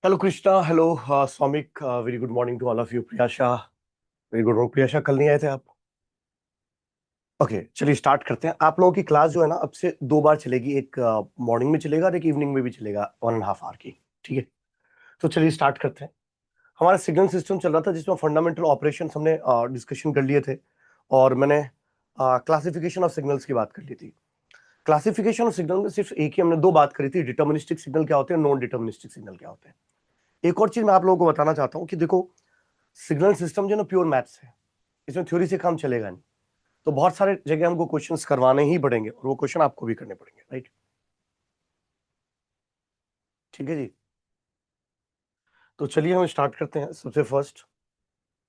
Hello Krishna, hello Soumik, very good morning to all of you. Priyasha, very good morning. Priyasha, कल नहीं आए थे आप? ओके, चलिए स्टार्ट करते हैं। आप लोगों की क्लास जो है ना, अब से दो बार चलेगी। एक मॉर्निंग में चलेगा और एक इवनिंग में भी चलेगा, 1.5 आवर की। ठीक है, तो चलिए स्टार्ट करते हैं। हमारा सिग्नल सिस्टम चल रहा था जिसमें फंडामेंटल ऑपरेशन हमने डिस्कशन कर लिए थे, और मैंने क्लासिफिकेशन ऑफ सिग्नल्स की बात कर ली थी। क्लासिफिकेशन ऑफ सिग्नल में सिर्फ एक ही हमने दो बात करी थी, डिटर्मिनिस्टिक सिग्नल क्या होते हैं, नॉन डिटर्मिनिस्टिक सिग्नल क्या होते हैं। एक और चीज मैं आप लोगों को बताना चाहता हूँ कि देखो, सिग्नल सिस्टम जो ना प्योर मैथ्स है, इसमें थ्योरी से काम चलेगा नहीं। तो बहुत सारे जगह हमको क्वेश्चंस करवाने ही पड़ेंगे, और वो क्वेश्चन आपको भी करने पड़ेंगे, राइट? ठीक है जी। तो चलिए हम स्टार्ट करते हैं। सबसे फर्स्ट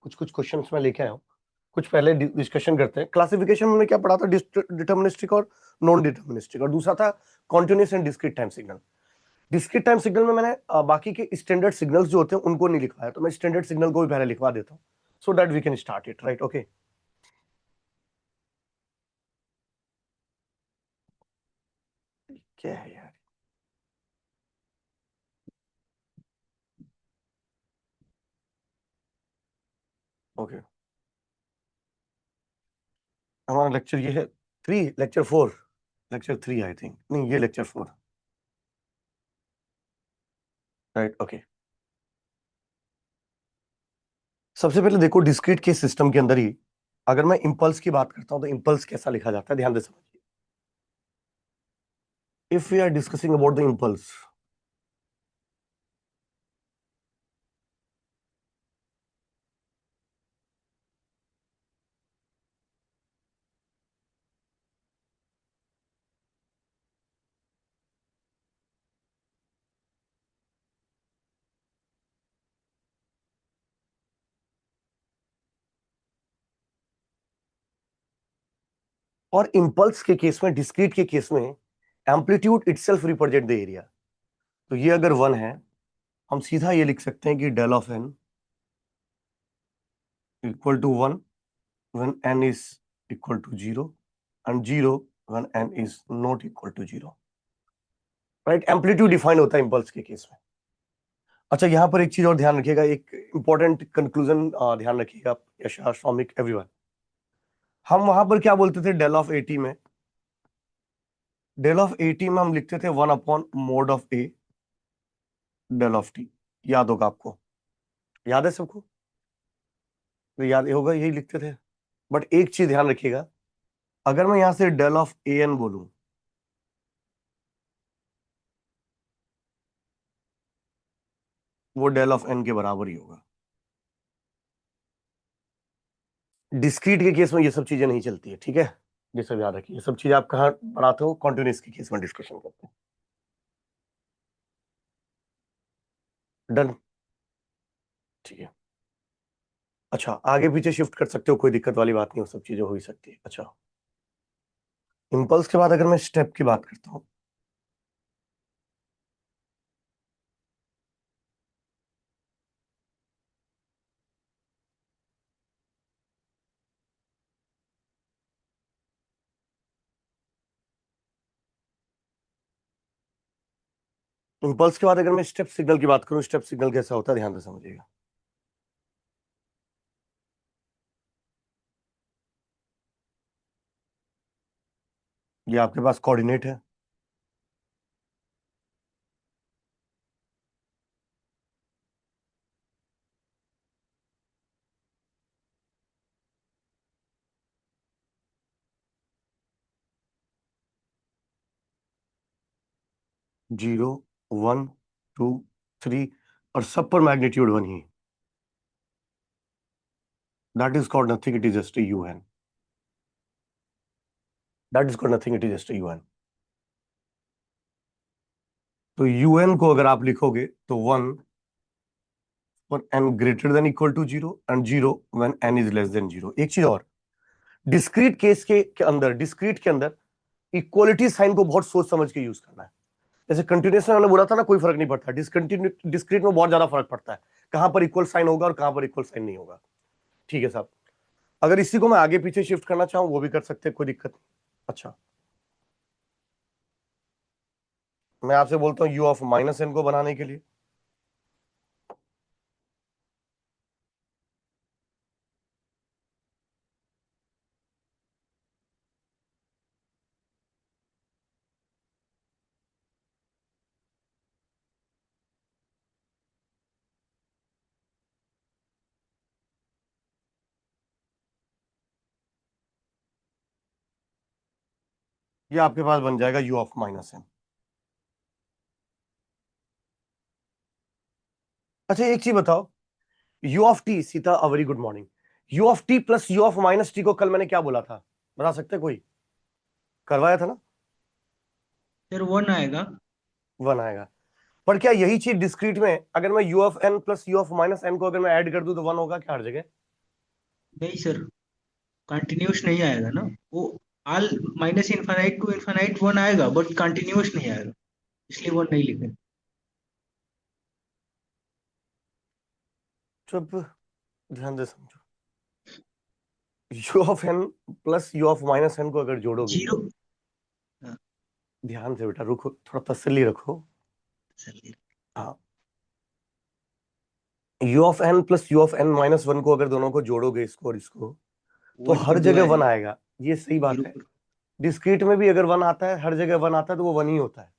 कुछ कुछ क्वेश्चंस मैं लेके आया हूँ। कुछ पहले डिस्कशन करते हैं। क्लासिफिकेशन में हमने क्या पढ़ा था? डिटर्मिनिस्टिक और नॉन डिटर्मिनिस्टिक, और दूसरा था continuous and discrete time signal. Discrete time signal में मैंने बाकी के स्टैंडर्ड सिग्नल्स जो होते हैं उनको नहीं लिखवाया, तो मैं स्टैंडर्ड सिग्नल को भी पहले लिखवा देता हूँ, so that we can start it, right? Okay, क्या है यार? ओके, हमारा लेक्चर ये है 3, लेक्चर 4, लेक्चर 3 आई थिंक, नहीं ये लेक्चर 4, राइट? ओके, सबसे पहले देखो, डिस्क्रीट के सिस्टम के अंदर ही अगर मैं इंपल्स की बात करता हूं तो इंपल्स कैसा लिखा जाता है, ध्यान से समझिए। If we are discussing about the impulse, और इंपल्स के केस में, डिस्क्रीट के केस में, amplitude itself represent the area. तो ये अगर 1 है, हम सीधा ये लिख सकते हैं कि del of n equal to 1 when n is equal to 0, and 0 when n is not equal to 0, right? Amplitude define होता है इंपल्स के केस में। अच्छा, यहां पर एक चीज और ध्यान रखिएगा, एक इंपॉर्टेंट कंक्लूजन ध्यान रखिएगा, यशा, सौमिक, एवरीवन। हम वहां पर क्या बोलते थे डेल ऑफ एटी में? डेल ऑफ एटी में हम लिखते थे 1/mod of a del of t. याद होगा आपको? याद है सबको? तो याद होगा, यही लिखते थे। बट एक चीज ध्यान रखिएगा, अगर मैं यहां से डेल ऑफ ए एन बोलूं, वो डेल ऑफ एन के बराबर ही होगा। डिस्क्रीट के केस में ये सब चीजें नहीं चलती है, ठीक है? ये सब याद रखिए। ये सब चीज आप कहाँ पढ़ाते हो? कॉन्टिन्यूस के केस में डिस्कशन करते हैं। डन, ठीक है। अच्छा, आगे पीछे शिफ्ट कर सकते हो, कोई दिक्कत वाली बात नहीं, वो सब चीजें हो ही सकती है। अच्छा, इंपल्स के बाद अगर मैं स्टेप की बात करता हूँ, इंपल्स के बाद अगर मैं स्टेप सिग्नल की बात करूं, स्टेप सिग्नल कैसा होता है, ध्यान से समझिएगा। ये आपके पास कोऑर्डिनेट है, 0, 1, 2, 3, और सब पर मैग्नीट्यूड 1 ही। That is called nothing, it is just u n. That is called nothing, it is just u n. तो यू एन को अगर आप लिखोगे तो 1 for n greater than equal to 0, and 0 when n is less than 0। एक चीज और, discrete case के अंदर, डिस्क्रीट के अंदर इक्वलिटी साइन को बहुत सोच समझ के यूज करना है। जैसे कंटिन्यूस में हमने बोला था ना, कोई फर्क नहीं पड़ता। डिस्कंटिन्यू डिस्क्रीट में बहुत ज्यादा फर्क पड़ता है, कहां पर इक्वल साइन होगा और कहां पर इक्वल साइन नहीं होगा। ठीक है साहब? अगर इसी को मैं आगे पीछे शिफ्ट करना चाहूं, वो भी कर सकते हैं, कोई दिक्कत नहीं। अच्छा, मैं आपसे बोलता हूं यू ऑफ माइनस एन को बनाने के लिए, ये आपके पास बन जाएगा यू ऑफ माइनस एन। अच्छा एक चीज बताओ, you of T, Sita a very good morning. You of t plus u of minus T को कल मैंने क्या बोला था, बता सकते हैं कोई? करवाया था ना? फिर 1 आएगा। वन आएगा। पर क्या यही चीज डिस्क्रीट में अगर मैं u of n plus u of minus n को अगर मैं ऐड कर दूं तो वन होगा क्या हर जगह? नहीं सर, कंटिन्यूस नहीं आएगा ना वो। All minus infinite to infinite 1 आएगा, बट कंटिन्यूस नहीं आएगा, इसलिए 1 नहीं लिखे। चुप, ध्यान से समझो। U of n plus u of minus n को अगर जोड़ोगे, जीरो। हाँ, ध्यान से बेटा, रुको थोड़ा तसल्ली रखो। चलिए। हाँ, u of n plus u of n minus one को अगर दोनों को जोड़ोगे, इसको और इसको, तो 1 हर पर 2 जगह वन आएगा। आएगा। ये सही बात जीरो है। पर। डिस्क्रीट में भी अगर वन आता है, हर जगह वन आता है, तो वो वन ही होता है।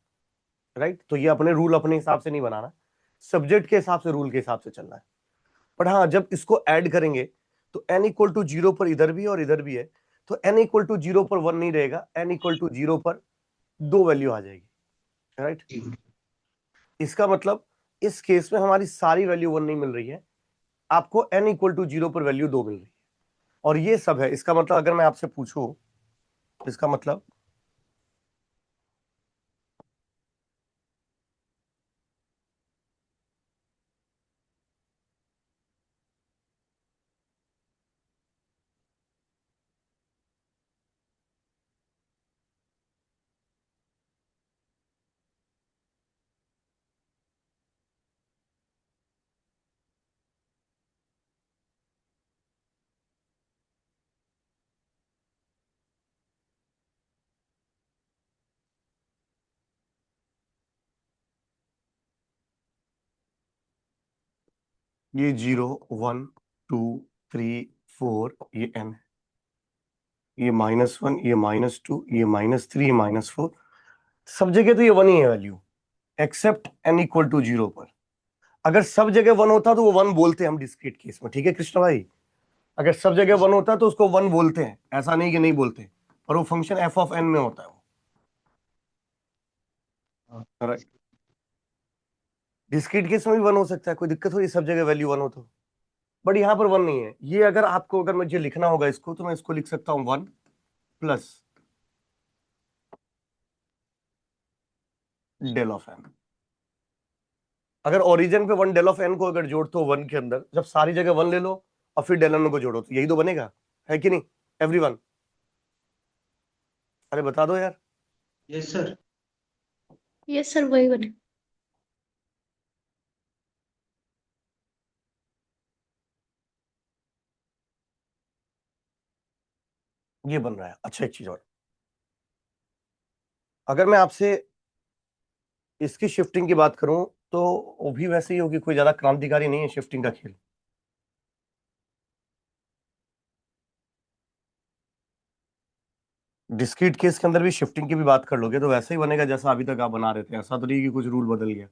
राइट? तो ये अपने रूल अपने हिसाब से नहीं बनाना, सब्जेक्ट के हिसाब से, रूल के हिसाब से चलना है। बट हाँ, जब इसको ऐड करेंगे तो n इक्वल टू जीरो पर इधर भी और इधर भी है, तो n इक्वल टू जीरो पर वन नहीं रहेगा, n इक्वल टू जीरो पर दो वैल्यू आ जाएगी। राइट? ठीक। इसका मतलब इस केस में हमारी सारी वैल्यू वन नहीं मिल रही है, आपको n इक्वल टू जीरो पर वैल्यू दो मिल रही है। और ये सब है। इसका मतलब अगर मैं आपसे पूछूं, इसका मतलब ये zero, one, two, three, four, ये n, ये माइनस वन, ये माइनस टू, ये माइनस थ्री, ये माइनस फोर, सब जगह तो ये वन ही है value, except n equal to zero पर। अगर सब जगह वन होता तो वो वन बोलते हैं हम डिस्क्रीट केस में, ठीक है कृष्ण भाई? अगर सब जगह वन होता तो उसको वन बोलते हैं, ऐसा नहीं कि नहीं बोलते। पर वो फंक्शन एफ ऑफ एन में होता है वो। हाँ। राइट? डिस्क्रीट केस में भी वन हो सकता है, कोई दिक्कत हो, ये सब जगह वैल्यू वन हो तो। बट यहाँ पर वन नहीं है। ये अगर आपको, अगर मुझे लिखना होगा इसको, तो मैं इसको लिख सकता हूँ one plus del of n. अगर ओरिजिन पे वन डेल ऑफ एन को अगर जोड़ते हो वन के अंदर, जब सारी जगह वन ले लो और फिर डेल एन को जोड़ो, तो यही तो बनेगा, है कि नहीं एवरीवन? अरे बता दो यार। Yes sir. यस सर, वही बने। ये बन रहा है। अच्छा एक चीज और, अगर मैं आपसे इसकी शिफ्टिंग की बात करूं, तो वो भी वैसे ही होगी, कोई ज्यादा क्रांतिकारी नहीं है शिफ्टिंग का खेल। डिस्क्रीट केस के अंदर भी शिफ्टिंग की भी बात कर लोगे तो वैसे ही बनेगा जैसा अभी तक आप बना रहे थे, ऐसा तो नहीं कि कुछ रूल बदल गया।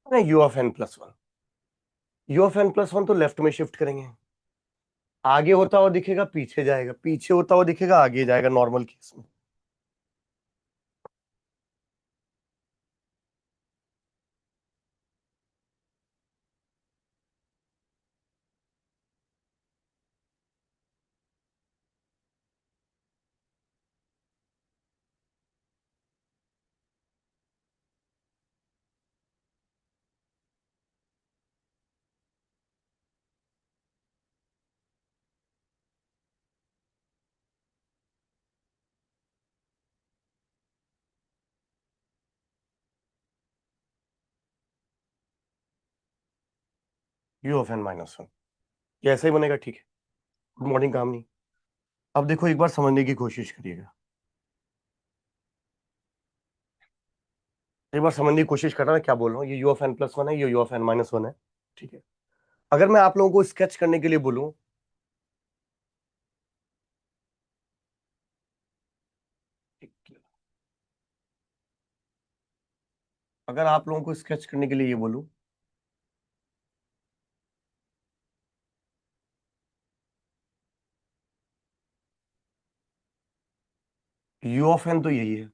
नहीं, u of n plus one, u of n plus one तो लेफ्ट में शिफ्ट करेंगे। आगे होता हुआ दिखेगा पीछे जाएगा, पीछे होता हुआ दिखेगा आगे जाएगा, नॉर्मल केस में। U of n minus one, ये ऐसा ही बनेगा, ठीक है। गुड मॉर्निंग काम नहीं। अब देखो एक बार समझने की कोशिश करिएगा। एक बार समझने की कोशिश करना मैं क्या बोल रहा हूँ। ये u of n plus one है, ये u of n minus one है, ठीक है। अगर मैं आप लोगों को स्केच करने के लिए बोलूं, अगर आप लोगों को स्केच करने के लिए ये बोलूं, यू ऑफ एन तो यही है,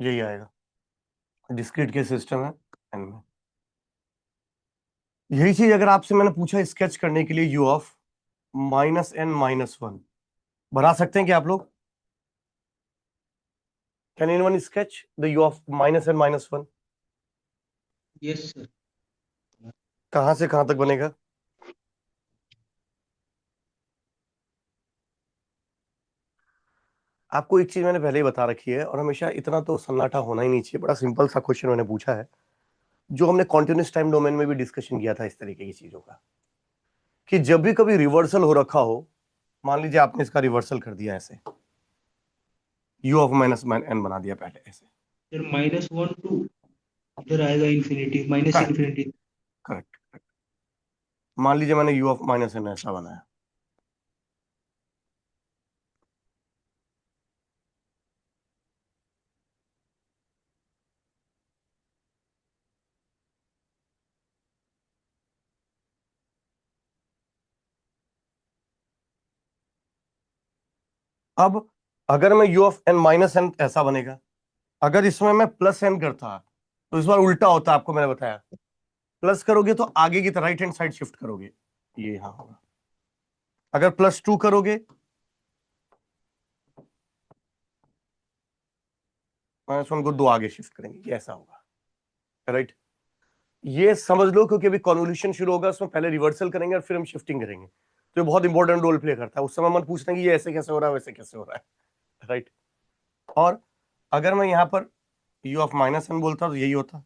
यही आएगा। डिस्क्रीट के सिस्टम है एन में। यही चीज अगर आपसे मैंने पूछा स्केच करने के लिए u of minus n minus one, बना सकते हैं क्या आप लोग? Can anyone sketch the u of minus n minus one? Yes sir. कहां से कहां तक बनेगा? आपको एक चीज मैंने पहले ही बता रखी है, और हमेशा इतना तो सन्नाटा होना ही नहीं चाहिए। बड़ा सिंपल सा क्वेश्चन मैंने पूछा है, जो हमने कॉन्टिन्यूस टाइम डोमेन में भी डिस्कशन किया था इस तरीके की चीजों का, कि जब भी कभी रिवर्सल हो रखा हो, मान लीजिए आपने इसका रिवर्सल कर दिया ऐसे, यू ऑफ माइनस एन बना दिया पहले ऐसे। सर -1 टू इधर आएगा infinity, minus correct, infinity. Correct. मान लीजिए मैंने यू ऑफ माइनस एन ऐसा बनाया, अब अगर मैं u of n minus n ऐसा बनेगा, अगर इसमें मैं प्लस एन करता तो इस बार उल्टा होता, आपको मैंने बताया। प्लस करोगे तो आगे की तरह राइट हैंड साइड शिफ्ट करोगे, ये यहां होगा। अगर +2 करोगे, -1 को 2 आगे शिफ्ट करेंगे, ये ऐसा होगा, राइट। ये समझ लो, क्योंकि अभी कॉन्वोल्यूशन शुरू होगा, उसमें पहले रिवर्सल करेंगे और फिर हम शिफ्टिंग करेंगे, तो ये बहुत इंपॉर्टेंट रोल प्ले करता है। उस समय मत पूछना कि ये ऐसे कैसे हो रहा है, वैसे कैसे हो रहा है, राइट। और अगर मैं यहां पर यू ऑफ माइनस एन बोलता तो यही होता,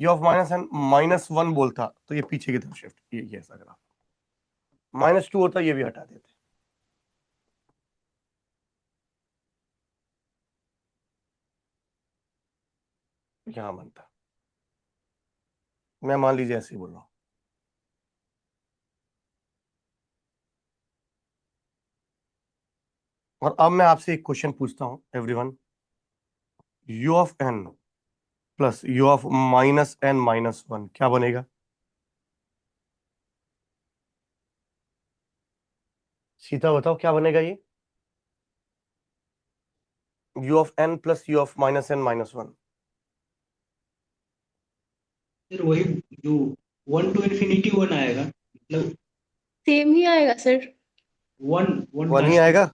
यू ऑफ माइनस एन -1 बोलता तो ये पीछे की तरफ शिफ्ट, ये ऐसा ग्राफ। -2 होता, ये भी हटा देते, यहां बनता। मैं मान लीजिए ऐसे ही बोल रहा हूं। और अब मैं आपसे एक क्वेश्चन पूछता हूं everyone, u of n plus u of minus n minus one क्या बनेगा? सीधा बताओ क्या बनेगा ये, u of n plus u of minus n minus one. Sir वही जो 1 टू इन्फिनिटी 1 आएगा, मतलब सेम ही आएगा सर। 1 1 वन ही कांस्टेंट। आएगा।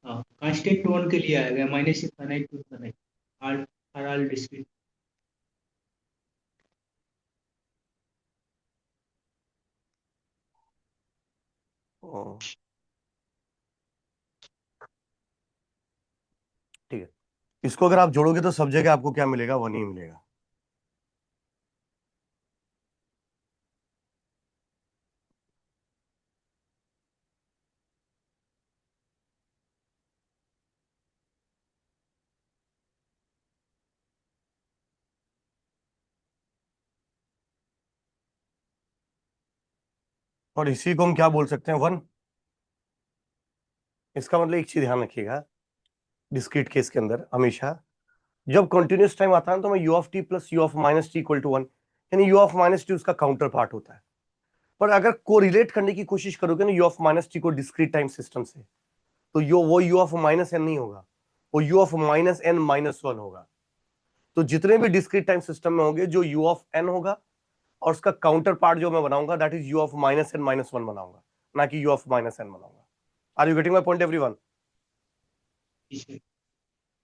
हाँ, कांस्टेंट 1 के लिए आएगा, minus infinity to infinity, R R discrete. ठीक है, इसको अगर आप जोड़ोगे तो सब जगह आपको क्या मिलेगा? वन ही मिलेगा। और इसी को हम क्या बोल सकते हैं? वन। इसका मतलब एक चीज ध्यान रखिएगा, डिस्क्रीट केस के अंदर हमेशा जब कंटिन्यूस टाइम आता है तो मैं u of t plus u of minus t equal to one, यानी यू ऑफ माइनस टी उसका काउंटर पार्ट होता है। पर अगर कोरिलेट करने की कोशिश करोगे ना यू ऑफ माइनस टी को डिस्क्रीट टाइम सिस्टम से, तो वो यू ऑफ माइनस एन नहीं होगा, वो u of minus n minus one होगा। तो जितने भी डिस्क्रीट टाइम सिस्टम में होंगे, जो यू ऑफ एन होगा और उसका काउंटर पार्ट जो मैं बनाऊंगा that is u of minus n minus one बनाऊंगा, ना कि यू ऑफ माइनस एन बनाऊंगा। Are you getting my point everyone?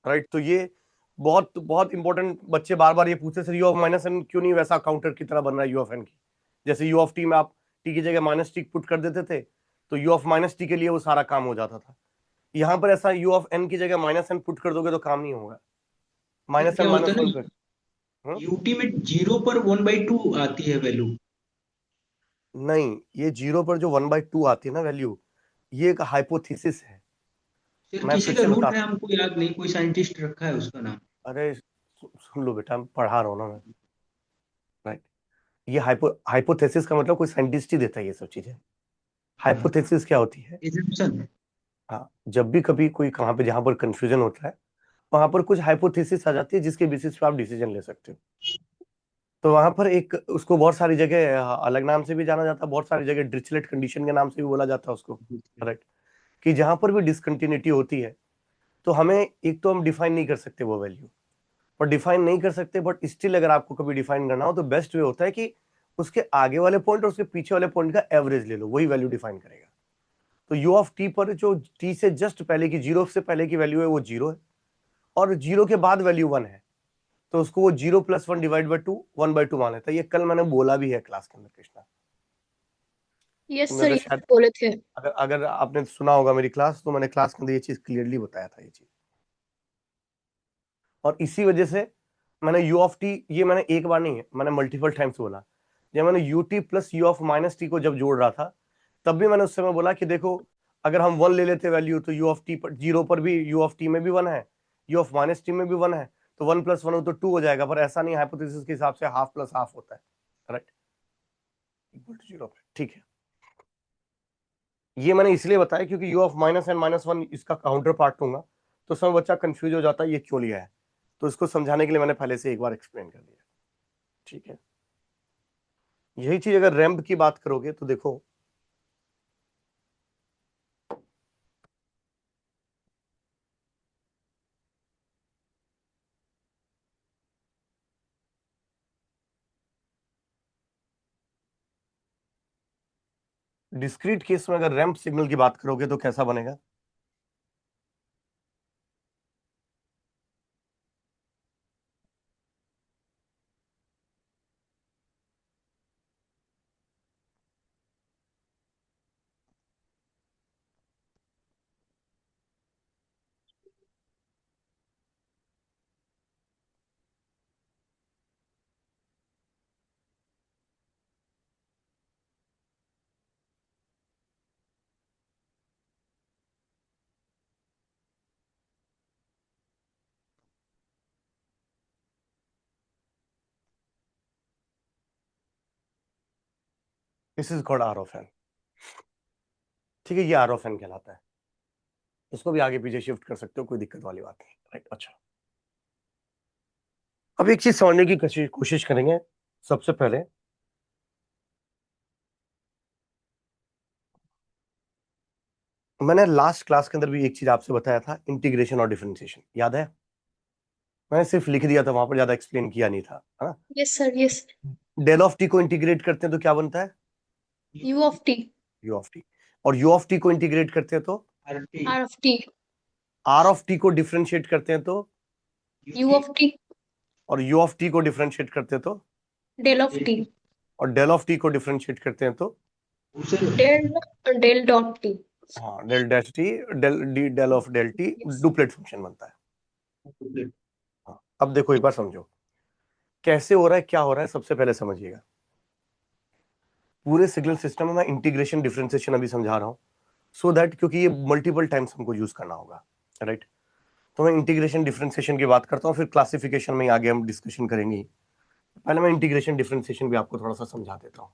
Right. तो ये बहुत बहुत इंपॉर्टेंट, बच्चे बार बार ये पूछते sir u of minus n क्यों नहीं वैसा काउंटर की तरह बन रहा है यू ऑफ एन की? जैसे यू ऑफ टी में आप टी की जगह माइनस टी पुट कर देते थे, तो यू ऑफ माइनस टी के लिए वो सारा काम हो जाता था। यहाँ पर ऐसा u ऑफ n की जगह माइनस n पुट कर दोगे तो काम नहीं होगा, माइनस क्या n होता माइनस है वन ना, कर। यूटी में 0 पर 1/2 आती है वैल्यू। नहीं, ये 0 पर जो 1/2 आती है ना वैल्यू, ये एक हाइपोथेसिस है। फिर मैं किसी फिर का से रूट बताता है, हमको याद नहीं, कोई साइंटिस्ट रखा है उसका नाम। अरे सुन लो बेटा, मैं पढ़ा रहा हूँ ना मैं, राइट। ये हाइपोथेसिस का मतलब कोई साइंटिस्ट ही देता है ये सब चीजें। हाइपोथेसिस क्या होती है? एजम्पशन। हाँ, जब भी कभी कोई कहाँ पे जहां पर कंफ्यूजन होता है, वहां पर कुछ हाइपोथेसिस आ जाती है जिसके बेसिस पे आप डिसीजन ले सकते हो। तो वहां पर एक उसको बहुत सारी जगह अलग नाम से भी जाना जाता है, बहुत सारी जगह डिरिचलेट कंडीशन के नाम से भी बोला जाता है उसको, राइट। कि जहां पर भी डिसकंटिन्यूटी होती है तो हमें एक तो हम डिफाइन नहीं कर सकते वो वैल्यू, और डिफाइन नहीं कर सकते, बट स्टिल अगर आपको कभी डिफाइन करना हो तो बेस्ट वे होता है कि उसके आगे वाले पॉइंट और उसके पीछे वाले पॉइंट का एवरेज ले लो, वही वैल्यू डिफाइन करेगा। तो यू ऑफ टी पर जो टी से जस्ट पहले की, जीरो से पहले की वैल्यू है वो जीरो है, और जीरो के बाद वैल्यू वन है, तो उसको वो 0 + 1 डिवाइड बाई 2 1/2 मान लेता है। ये कल मैंने बोला भी है क्लास के अंदर कृष्णा, यस तुमने सर, तो ये शायद, बोले थे। अगर अगर आपने सुना होगा मेरी क्लास, तो मैंने क्लास के अंदर ये चीज क्लियरली बताया था ये चीज। और इसी वजह से मैंने यू ऑफ टी, ये मैंने एक बार नहीं है, मैंने मल्टीपल टाइम्स बोला। जब मैंने U T plus u of minus T को जब जोड़ रहा था, तब भी मैंने उस समय बोला कि देखो, अगर हम वन ले लेते वैल्यू, तो यू ऑफ टी पर जीरो पर भी यू ऑफ टी में भी वन है, यू ऑफ माइनस टी में भी वन है, तो 1 + 1 हो तो 2 हो जाएगा। पर ऐसा नहीं, हाइपोथेसिस के हिसाब से हाफ प्लस हाफ होता है, राइट, इक्वल टू जीरो। ठीक है, ये मैंने इसलिए बताया क्योंकि u of minus n minus one इसका काउंटर पार्ट लूंगा तो सब बच्चा कंफ्यूज हो जाता है ये क्यों लिया है, तो इसको समझाने के लिए मैंने पहले से एक बार एक्सप्लेन कर दिया। ठीक है, यही चीज अगर रैंप की बात करोगे तो देखो, डिस्क्रीट केस में अगर रैंप सिग्नल की बात करोगे तो कैसा बनेगा? This is called r of n. ठीक है, ये आर ऑफ एन कहलाता है, इसको भी आगे पीछे शिफ्ट कर सकते हो, कोई दिक्कत वाली बात नहीं, राइट। अच्छा, अब एक चीज समझने की कोशिश करेंगे। सबसे पहले मैंने लास्ट क्लास के अंदर भी एक चीज आपसे बताया था, इंटीग्रेशन और डिफरेंशिएशन, याद है? मैंने सिर्फ लिख दिया था, वहां पर ज्यादा एक्सप्लेन किया नहीं था, है ना? Yes sir, yes. Del of t को इंटीग्रेट करते हैं तो क्या बनता है? U of t. U of t. और यू ऑफ टी को इंटीग्रेट करते हैं तो r t. R of t. R of t को डिफरेंशिएट करते हैं तो, यू ऑफ टी। और यू ऑफ टी को डिफरेंशिएट करते हैं तो, डेल ऑफ टी। और डेल ऑफ टी को डिफरेंशिएट करते हैं तो, डेल डेल डॉट टी। हाँ, del dash T, del D, del of del T, yes. Doublet function बनता है। हाँ, अब देखो एक बार समझो कैसे हो रहा है, क्या हो रहा है, सबसे पहले समझिएगा। पूरे सिग्नल सिस्टम में मैं इंटीग्रेशन डिफरेंशिएशन अभी समझा रहा हूँ, सो दैट, क्योंकि ये मल्टीपल टाइम्स हमको यूज करना होगा, राइट। तो मैं इंटीग्रेशन डिफरेंशिएशन की बात करता हूँ, फिर क्लासिफिकेशन में आगे हम डिस्कशन करेंगे। पहले मैं इंटीग्रेशन डिफरेंशिएशन भी आपको थोड़ा सा समझा देता हूँ।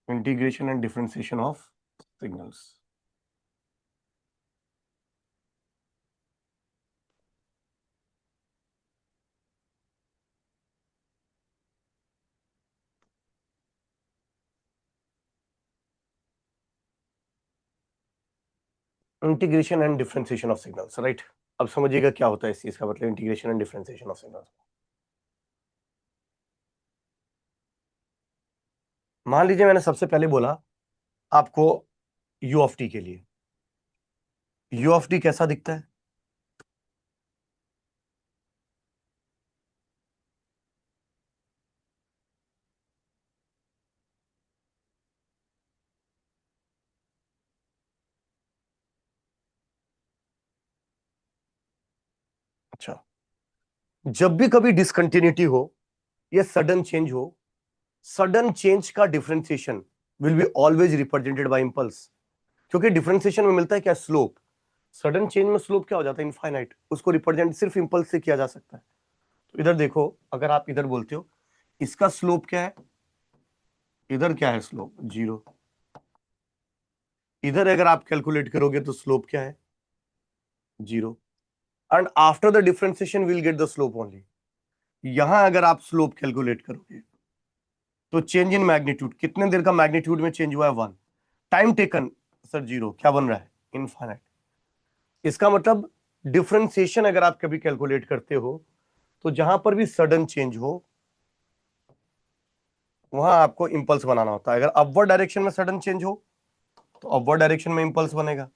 Integration and differentiation of signals. Integration and differentiation of signals, right. अब समझिएगा क्या होता है इस चीज का मतलब, integration and differentiation of signals. मान लीजिए मैंने सबसे पहले बोला आपको यू ऑफ टी के लिए, यू ऑफ टी कैसा दिखता है? अच्छा, जब भी कभी डिसकंटिन्यूटी हो या सडन चेंज हो, सडन चेंज का differentiation will be always represented by impulse, क्योंकि डिफरेंशिएशन में मिलता है क्या, स्लोप। सडन चेंज में स्लोप क्या हो जाता है, इनफाइनाइट, उसको रिप्रेजेंट सिर्फ इंपल्स से किया जा सकता है। तो इधर देखो, अगर आप इधर बोलते हो इसका स्लोप क्या है, इधर क्या है स्लोप, 0। इधर अगर आप कैलकुलेट करोगे तो स्लोप क्या है, 0। And after the differentiation will get the slope only. यहां अगर आप स्लोप कैलकुलेट करोगे तो चेंज इन मैग्नीट्यूड, कितने देर का मैग्नीट्यूड में चेंज हुआ है, 1। टाइम टेकन सर 0, क्या बन रहा है, इनफाइनाइट। इसका मतलब डिफरेंशिएशन अगर आप कभी कैलकुलेट करते हो तो जहां पर भी सडन चेंज हो वहां आपको इंपल्स बनाना होता है। अगर अपवर्ड डायरेक्शन में सडन चेंज हो तो अपवर्ड डायरेक्शन में इंपल्स बनेगा,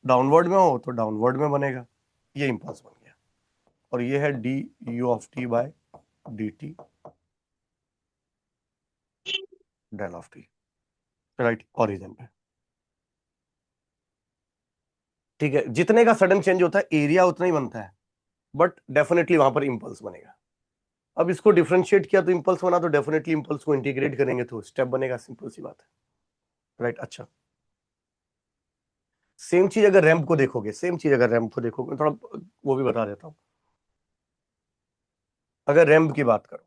डाउनवर्ड में हो तो डाउनवर्ड में बनेगा। ये इंपल्स बन गया, और ये है d u of t by d t del of t, right, origin पे। ठीक है, जितने का सडन चेंज होता है एरिया उतना ही बनता है, बट डेफिनेटली वहां पर इंपल्स बनेगा। अब इसको डिफरेंशिएट किया तो इंपल्स बना, तो डेफिनेटली इंपल्स को इंटीग्रेट करेंगे तो स्टेप बनेगा, सिंपल सी बात है, राइट। अच्छा, सेम चीज अगर रैंप को देखोगे, सेम चीज अगर रैंप को देखोगे, थोड़ा वो भी बता देता हूं। अगर रैंप की बात करो,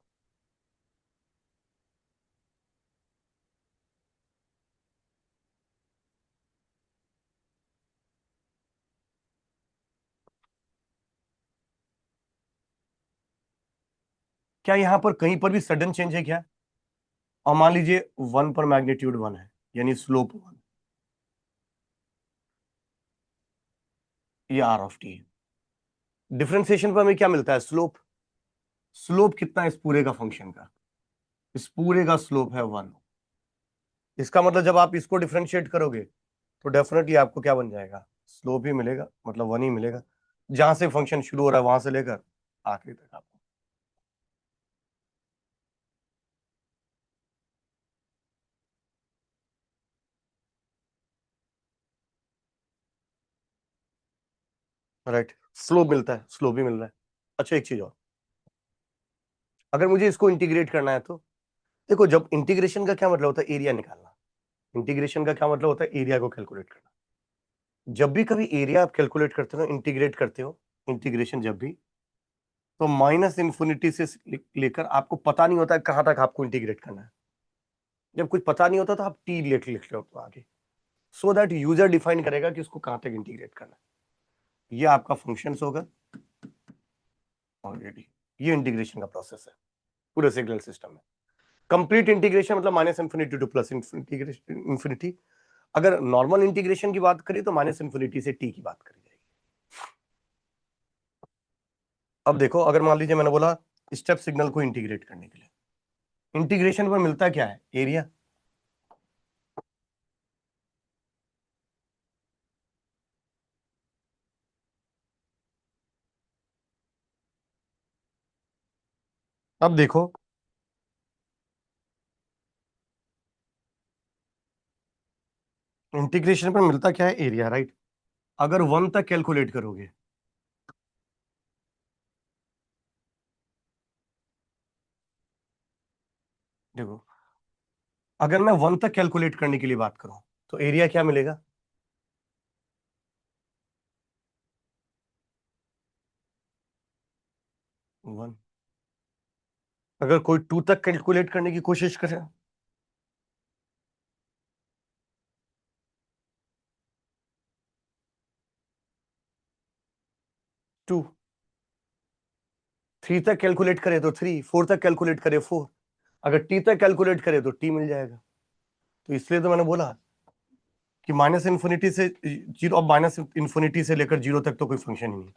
क्या यहां पर कहीं पर भी सडन चेंज है क्या, और मान लीजिए 1 पर मैग्नीट्यूड 1 है, यानी स्लोप 1, ये आर ऑफ टी है। डिफरेंशिएशन पर हमें क्या मिलता है, स्लोप। स्लोप कितना है इस पूरे का फंक्शन का, इस पूरे का स्लोप है 1। इसका मतलब जब आप इसको डिफरेंशिएट करोगे तो डेफिनेटली आपको क्या बन जाएगा, स्लोप ही मिलेगा, मतलब 1 ही मिलेगा, जहां से फंक्शन शुरू हो रहा है वहां से लेकर आखिरी तक आपको। राइट, स्लोप मिलता है, स्लोप ही मिल रहा है। अच्छा, एक चीज और, अगर मुझे इसको इंटीग्रेट करना है तो देखो, जब इंटीग्रेशन का क्या मतलब होता है, एरिया निकालना। इंटीग्रेशन का क्या मतलब होता है, एरिया को कैलकुलेट करना। जब भी कभी एरिया आप कैलकुलेट करते हो, इंटीग्रेट करते हो, इंटीग्रेशन जब भी, तो माइनस इन्फिनिटी से लेकर, आपको पता नहीं होता है कहां तक आपको इंटीग्रेट करना है। जब कुछ पता नहीं होता तो आप टी लिख लो आगे, सो दैट यूजर डिफाइन करेगा कि उसको कहां तक इंटीग्रेट करना है। ये आपका फंक्शंस होगा ऑलरेडी। ये इंटीग्रेशन का प्रोसेस है पूरे सिग्नल सिस्टम में। कंप्लीट इंटीग्रेशन मतलब minus infinity two plus infinity. अगर नॉर्मल इंटीग्रेशन की बात करें तो माइनस इन्फिनिटी से टी की बात करी जाएगी। अब देखो, अगर मान लीजिए मैंने बोला स्टेप सिग्नल को इंटीग्रेट करने के लिए, इंटीग्रेशन पर मिलता क्या है, एरिया। अब देखो, इंटीग्रेशन पर मिलता क्या है, एरिया, राइट। अगर 1 तक कैलकुलेट करोगे, देखो अगर मैं 1 तक कैलकुलेट करने के लिए बात करूं तो एरिया क्या मिलेगा, 1। अगर कोई 2 तक कैलकुलेट करने की कोशिश करे, 2। 3 तक कैलकुलेट करे तो 3, 4 तक कैलकुलेट करे 4, अगर टी तक कैलकुलेट करे तो टी मिल जाएगा। तो इसलिए तो मैंने बोला कि माइनस इन्फिनिटी से जीरो, अब माइनस इन्फिनिटी से लेकर 0 तक तो कोई फंक्शन ही नहीं।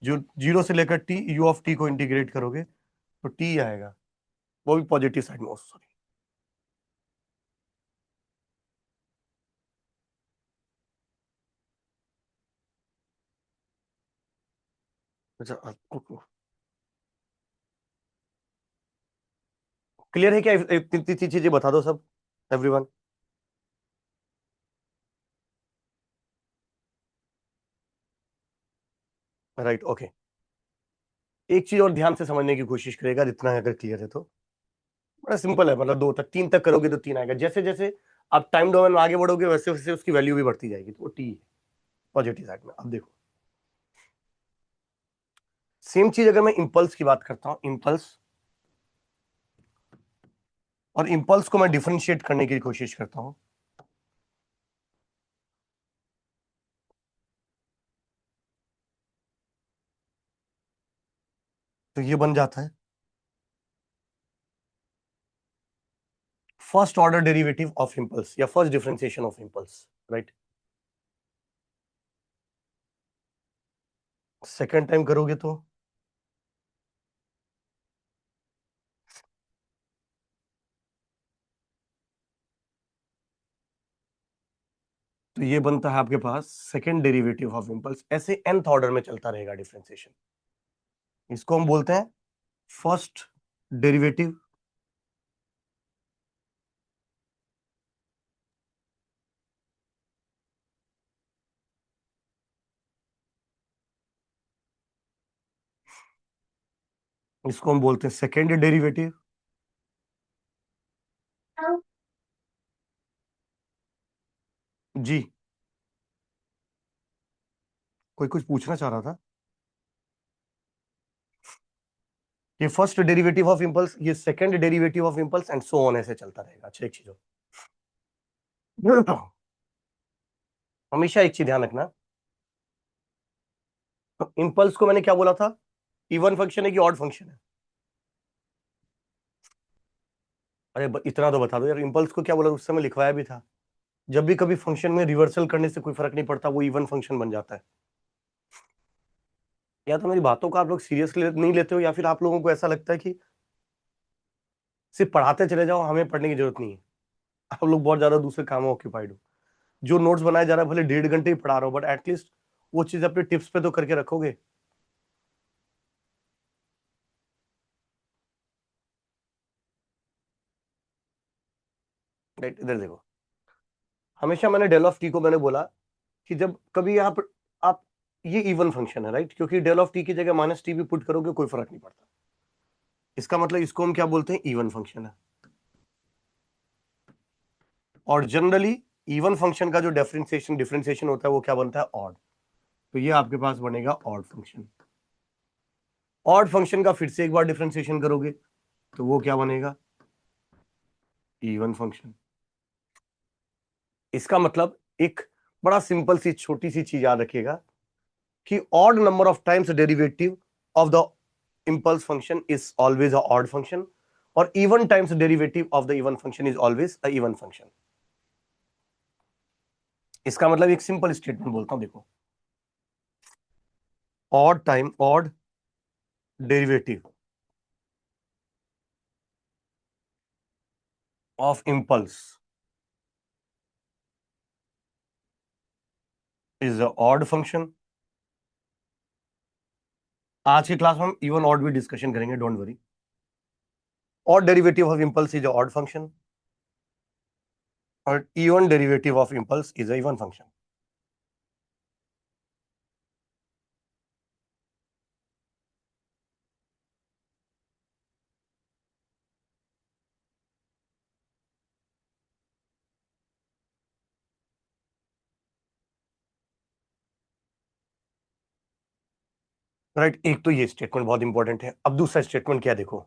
जो 0 से लेकर टी, यू ऑफ टी को इंटीग्रेट करोगे तो टी आएगा, वो भी पॉजिटिव साइड में, सॉरी। अच्छा, क्लियर है क्या, तीन तीन चीजें बता दो सब, एवरीवन। Right, okay. एक चीज और ध्यान से समझने की कोशिश करेगा, इतना अगर क्लियर है तो बड़ा सिंपल है, मतलब 2 तक 3 तक करोगे तो 3 आएगा। जैसे जैसे आप टाइम डोमेन में आगे बढ़ोगे वैसे वैसे उसकी वैल्यू भी बढ़ती जाएगी, तो वो टी है पॉजिटिव साइड में। अब देखो सेम चीज अगर मैं इंपल्स की बात करता हूं, इंपल्स, और इंपल्स को मैं डिफरेंशिएट करने की कोशिश करता हूं, तो ये बन जाता है first order derivative of impulse या first differentiation of impulse, right. Second time करोगे तो ये बनता है आपके पास सेकेंड डेरिवेटिव ऑफ इंपल्स। ऐसे nth ऑर्डर में चलता रहेगा डिफरेंशिएशन, इसको हम बोलते हैं फर्स्ट डेरिवेटिव इसको हम बोलते हैं सेकेंड डेरिवेटिव। जी, कोई कुछ पूछना चाह रहा था? ये फर्स्ट डेरिवेटिव ऑफ इंपल्स, ये second derivative of impulse and so on, ऐसे चलता रहेगा। अच्छा, एक चीज हमेशा एक चीज ध्यान रखना, इंपल्स को मैंने क्या बोला था, इवन फंक्शन है कि ऑड फंक्शन है? अरे इतना तो बता दो यार, इंपल्स को क्या बोला, उस समय लिखवाया भी था। जब भी कभी फंक्शन में रिवर्सल करने से कोई फर्क नहीं पड़ता, वो इवन फंक्शन बन जाता है। या तो मेरी बातों को आप लोग सीरियसली नहीं लेते हो, या फिर आप लोगों को ऐसा लगता है कि सिर्फ पढ़ाते चले जाओ, हमें पढ़ने की जरूरत नहीं है। आप लोग बहुत ज्यादा दूसरे कामों ऑक्यूपाइड हो। जो नोट्स बनाया जा रहा है भले 1.5 घंटे ही पढ़ा रहा हो, बट एटलीस्ट वो चीज अपने टिप्स पे तो करके रखोगे। राइट, इधर देखो, हमेशा मैंने डेल ऑफ टी को मैंने बोला कि जब कभी आप ये इवन फंक्शन है, राइट, क्योंकि डेल ऑफ टी की जगह माइनस टी भी पुट करोगे कोई फर्क नहीं पड़ता। इसका मतलब इसको हम क्या बोलते हैं, इवन फंक्शन है। और जनरली इवन फंक्शन का जो डिफरेंशिएशन होता है वो क्या बनता है, ऑड। तो ये आपके पास बनेगा ऑड फंक्शन। ऑड फंक्शन का फिर से एक बार डिफरेंशिएशन करोगे तो वो क्या बनेगा, इवन फंक्शन। इसका मतलब एक बड़ा सिंपल सी छोटी सी चीज याद रखिएगा कि odd number of times derivative of the impulse function is always a odd function, or even times derivative of the even function is always a even function. इसका मतलब एक सिंपल स्टेटमेंट बोलता हूं, देखो, odd time odd derivative of impulse is a odd function. आज की class में हम इवन ऑड भी डिस्कशन करेंगे, don't worry. odd derivative of impulse is a odd function, और even derivative of impulse is a even function. Right, एक तो ये स्टेटमेंट बहुत इंपॉर्टेंट है। अब दूसरा स्टेटमेंट क्या, देखो,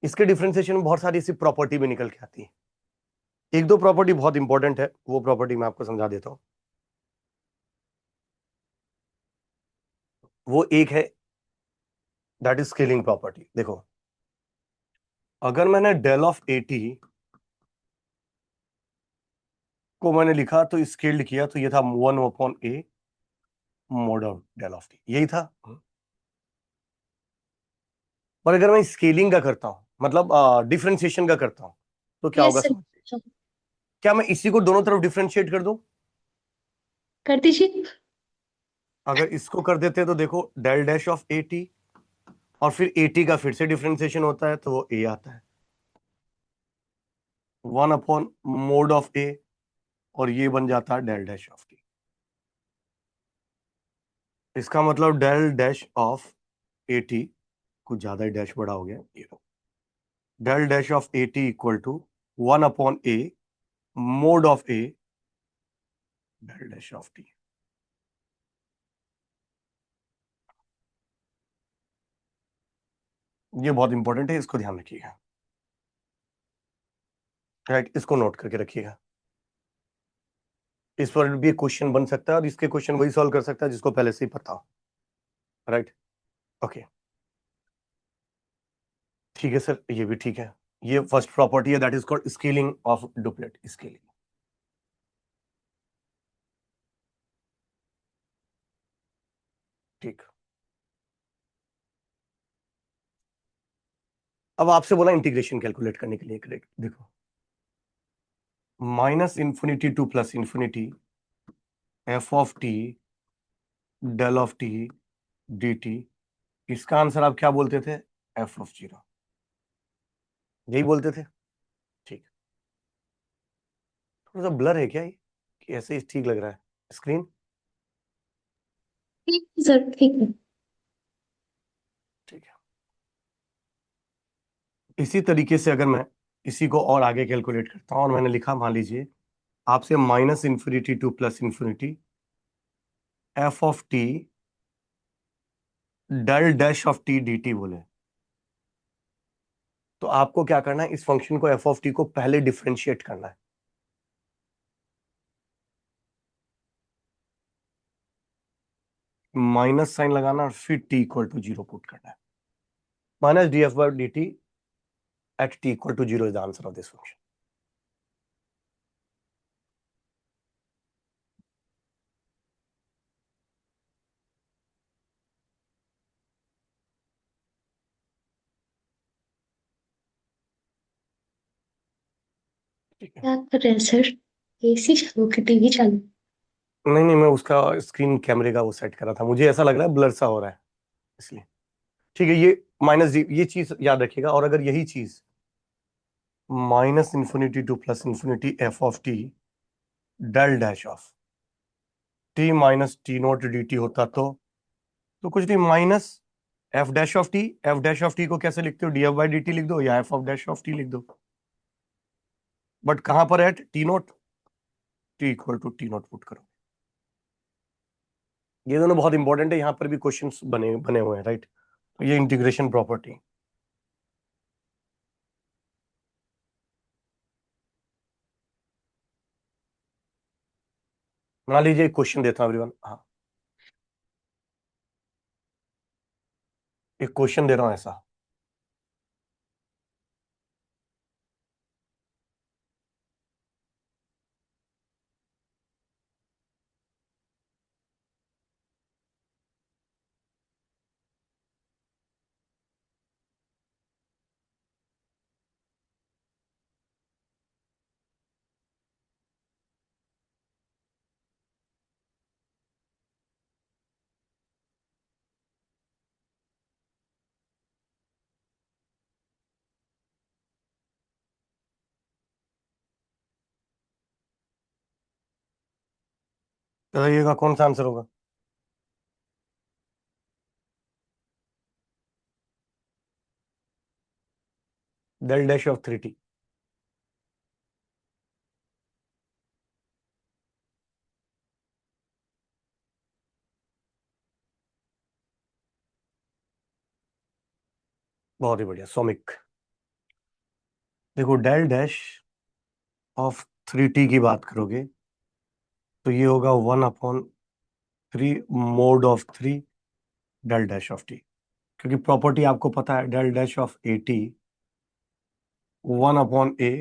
इसके डिफरेंशिएशन में बहुत सारी ऐसी प्रॉपर्टी भी निकल के आती है। एक दो प्रॉपर्टी बहुत इंपॉर्टेंट है, वो प्रॉपर्टी मैं आपको समझा देता हूं। वो एक है दैट इज स्केलिंग प्रॉपर्टी। देखो, अगर मैंने डेल ऑफ ए टी को मैंने लिखा तो स्केल्ड किया तो ये था 1/a mod of del of t, यही था। पर अगर मैं स्केलिंग का करता हूं, मतलब डिफरेंशिएशन का करता हूं, तो क्या यस होगा सर, समझ, क्या मैं इसी को दोनों तरफ डिफरेंशिएट कर दूं? कर दीजिए। अगर इसको कर देते तो देखो del dash of a t, और फिर ए टी का फिर से डिफरेंशिएशन होता है तो वो ए आता है 1/mod ऑफ ए, और ये बन जाता है डेल डैश ऑफ टी। इसका मतलब डेल डैश ऑफ AT, कुछ ज्यादा ही डैश बड़ा हो गया, ये del dash of AT equal to 1/A mod of A del dash of T। ये बहुत इंपॉर्टेंट है, इसको ध्यान रखिएगा, राइट, इसको नोट करके रखिएगा। इस पर भी क्वेश्चन बन सकता है और इसके क्वेश्चन वही सॉल्व कर सकता है जिसको पहले से ही पता हो, राइट। ओके, ठीक है सर, ये भी ठीक है। ये फर्स्ट प्रॉपर्टी है, that is called scaling of duplet, scaling. ठीक, अब आपसे बोला इंटीग्रेशन कैलकुलेट करने के लिए, करेक्ट, देखो -∞ to +∞ f of t del of t dt, इसका आंसर आप क्या बोलते थे? f ऑफ 0, यही बोलते थे। ठीक, थोड़ा सा ब्लर है क्या ये, कि ऐसे ही ठीक लग रहा है स्क्रीन? ठीक है सर, ठीक है। ठीक है, इसी तरीके से अगर मैं इसी को और आगे कैलकुलेट करता हूं और मैंने लिखा, मान लीजिए आपसे -∞ to +∞ f of t del dash of t dt बोले, तो आपको क्या करना है, इस फंक्शन को f ऑफ t को पहले डिफरेंशिएट करना है। माइनस साइन लगाना और फिर t इक्वल टू 0 पुट करना है। -df/dt at t equal to 0 is the answer of this function. ठीक है, क्या कर रहे हैं सर? एसी चालू की टीवी चालू? नहीं नहीं, मैं उसका स्क्रीन कैमरे का वो सेट कर रहा था, मुझे ऐसा लग रहा है ब्लर सा हो रहा है इसलिए। ठीक है, ये -d, ये चीज याद रखिएगा। और अगर यही चीज -∞ to +∞ f of t del dash of t minus t not dt होता तो कुछ नहीं, minus f dash of t, f dash of t को कैसे लिखते हो? df/dt लिख दो या f of dash of t लिख दो, बट कहां पर है t not? t equal to t not put करो। ये दोनों बहुत इंपॉर्टेंट है, यहाँ पर भी क्वेश्चंस बने बने हुए हैं, राइट। तो ये इंटीग्रेशन प्रॉपर्टी, मान लीजिए एक क्वेश्चन देता हूँ एवरीवन, हाँ, एक क्वेश्चन दे रहा हूँ ऐसा, बताइएगा कौन सा आंसर होगा? Del dash of 3t। बहुत ही बढ़िया सौमिक। देखो, डेल डैश ऑफ 3t की बात करोगे तो ये होगा 1/3 mod of 3 del dash of t, क्योंकि प्रॉपर्टी आपको पता है, del dash of at 1/a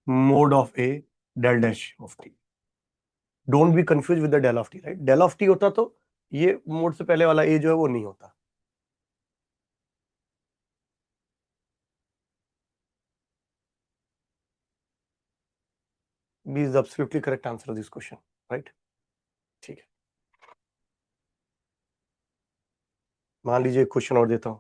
mod of a del dash of t। Don't be confuse with the del of t, right. Del of t होता तो ये mode से पहले वाला a जो है वो नहीं होता। B is the absolutely correct answer of this question, right? ठीक है, मान लीजिए क्वेश्चन और देता हूं,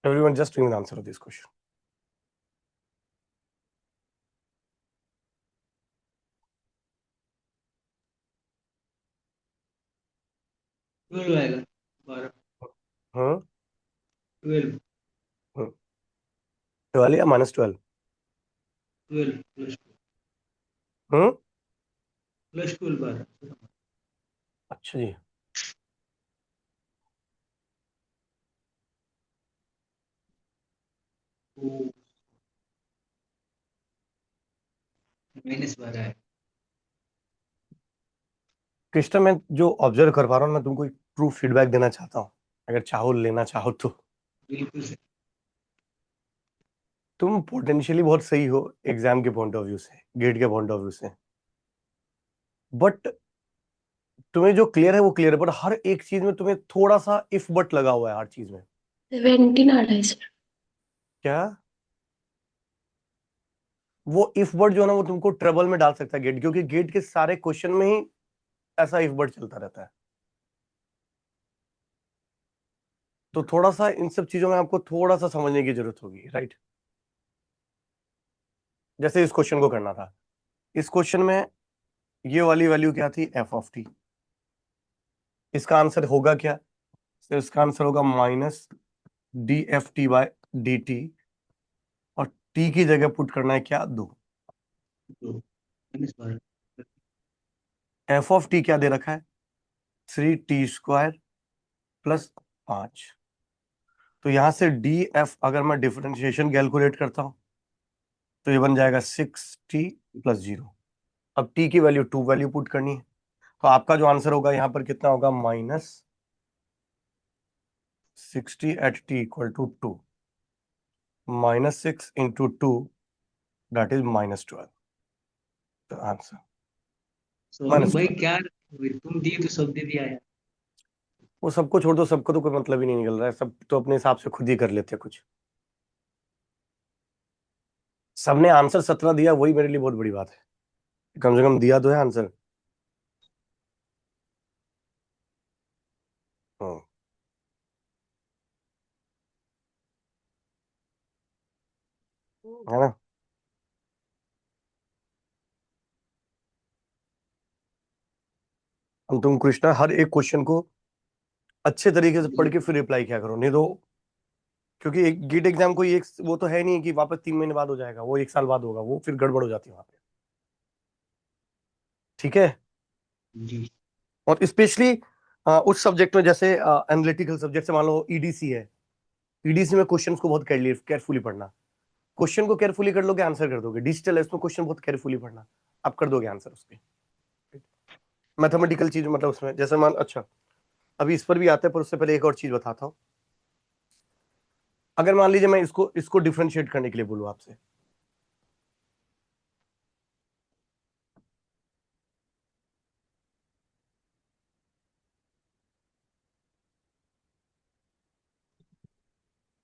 Everyone just give me the answer of this question. Twelve आएगा 12 हम्म 12 12 या -12? 12 प्लस हम्म 12 12 अच्छा जी। -12 है। कृष्णा, मैं जो ऑब्जर्व कर पा रहा हूँ, मैं तुमको एक ट्रू फीडबैक देना चाहता हूँ, अगर चाहो लेना चाहो तो। बिल्कुल सही। तुम पोटेंशियली बहुत सही हो एग्जाम के पॉइंट ऑफ व्यू से, गेट के पॉइंट ऑफ व्यू से, बट तुम्हें जो क्लियर है वो क्लियर है, बट हर एक चीज में तुम्हें थोड़ा सा इफ बट लगा हुआ है हर चीज में। 17 आ रहा है सर। क्या? वो इफ बट जो है ना, वो तुमको ट्रबल में डाल सकता है गेट, क्योंकि गेट के सारे क्वेश्चन में ही ऐसा इफ बट चलता रहता है। तो थोड़ा सा इन सब चीजों में आपको थोड़ा सा समझने की जरूरत होगी, राइट? जैसे इस क्वेश्चन को करना था, इस क्वेश्चन में ये वाली वैल्यू क्या थी? f(t). इसका आंसर होगा क्या? तो इसका आंसर होगा -dft/dt, और t की जगह पुट करना है क्या? 2। तो -12 f(t) क्या दे रखा है? 3t² + 5। तो यहां से df अगर मैं डिफरेंशिएशन कैलकुलेट करता हूं तो ये बन जाएगा 6t + 0। अब t की वैल्यू 2 वैल्यू पुट करनी है, तो आपका जो आंसर होगा यहाँ पर कितना होगा? -60 @t = 2, -6 × 2, that is -12, the answer। Sonu भाई -12। क्या तुम दिए तो सब दे दिया है। वो सबको छोड़ दो, सबको तो कोई मतलब ही नहीं निकल रहा है, सब तो अपने हिसाब से खुद ही कर लेते हैं कुछ। सबने आंसर 17 दिया, वही मेरे लिए बहुत बड़ी बात है, कम से कम दिया तो है आंसर। हाँ, है ना? हम तुम कृष्णा हर एक क्वेश्चन को अच्छे तरीके से पढ़ के फिर रिप्लाई किया करो, नहीं तो, क्योंकि एक गेट एग्जाम कोई एक वो तो है नहीं कि वापस 3 महीने बाद हो जाएगा, वो 1 साल बाद होगा, वो फिर गड़बड़ हो जाती है वहां पे। ठीक है? जी और स्पेशली उस सब्जेक्ट में, जैसे एनालिटिकल सब्जेक्ट से, मान लो ईडीसी है, ईडीसी में क्वेश्चंस को बहुत केयरफुली पढ़ना। क्वेश्चन को केयरफुली कर लोगे, आंसर कर दोगे। डिजिटल है, उसमें क्वेश्चन बहुत केयरफुली पढ़ना, आप कर दोगे आंसर उसके। मैथमेटिकल चीज मतलब उसमें, जैसे मान, अच्छा अभी इस पर भी आता है, पर उससे पहले एक और चीज बताता हूँ। अगर मान लीजिए मैं इसको इसको डिफरेंशिएट करने के लिए बोलूँ आपसे,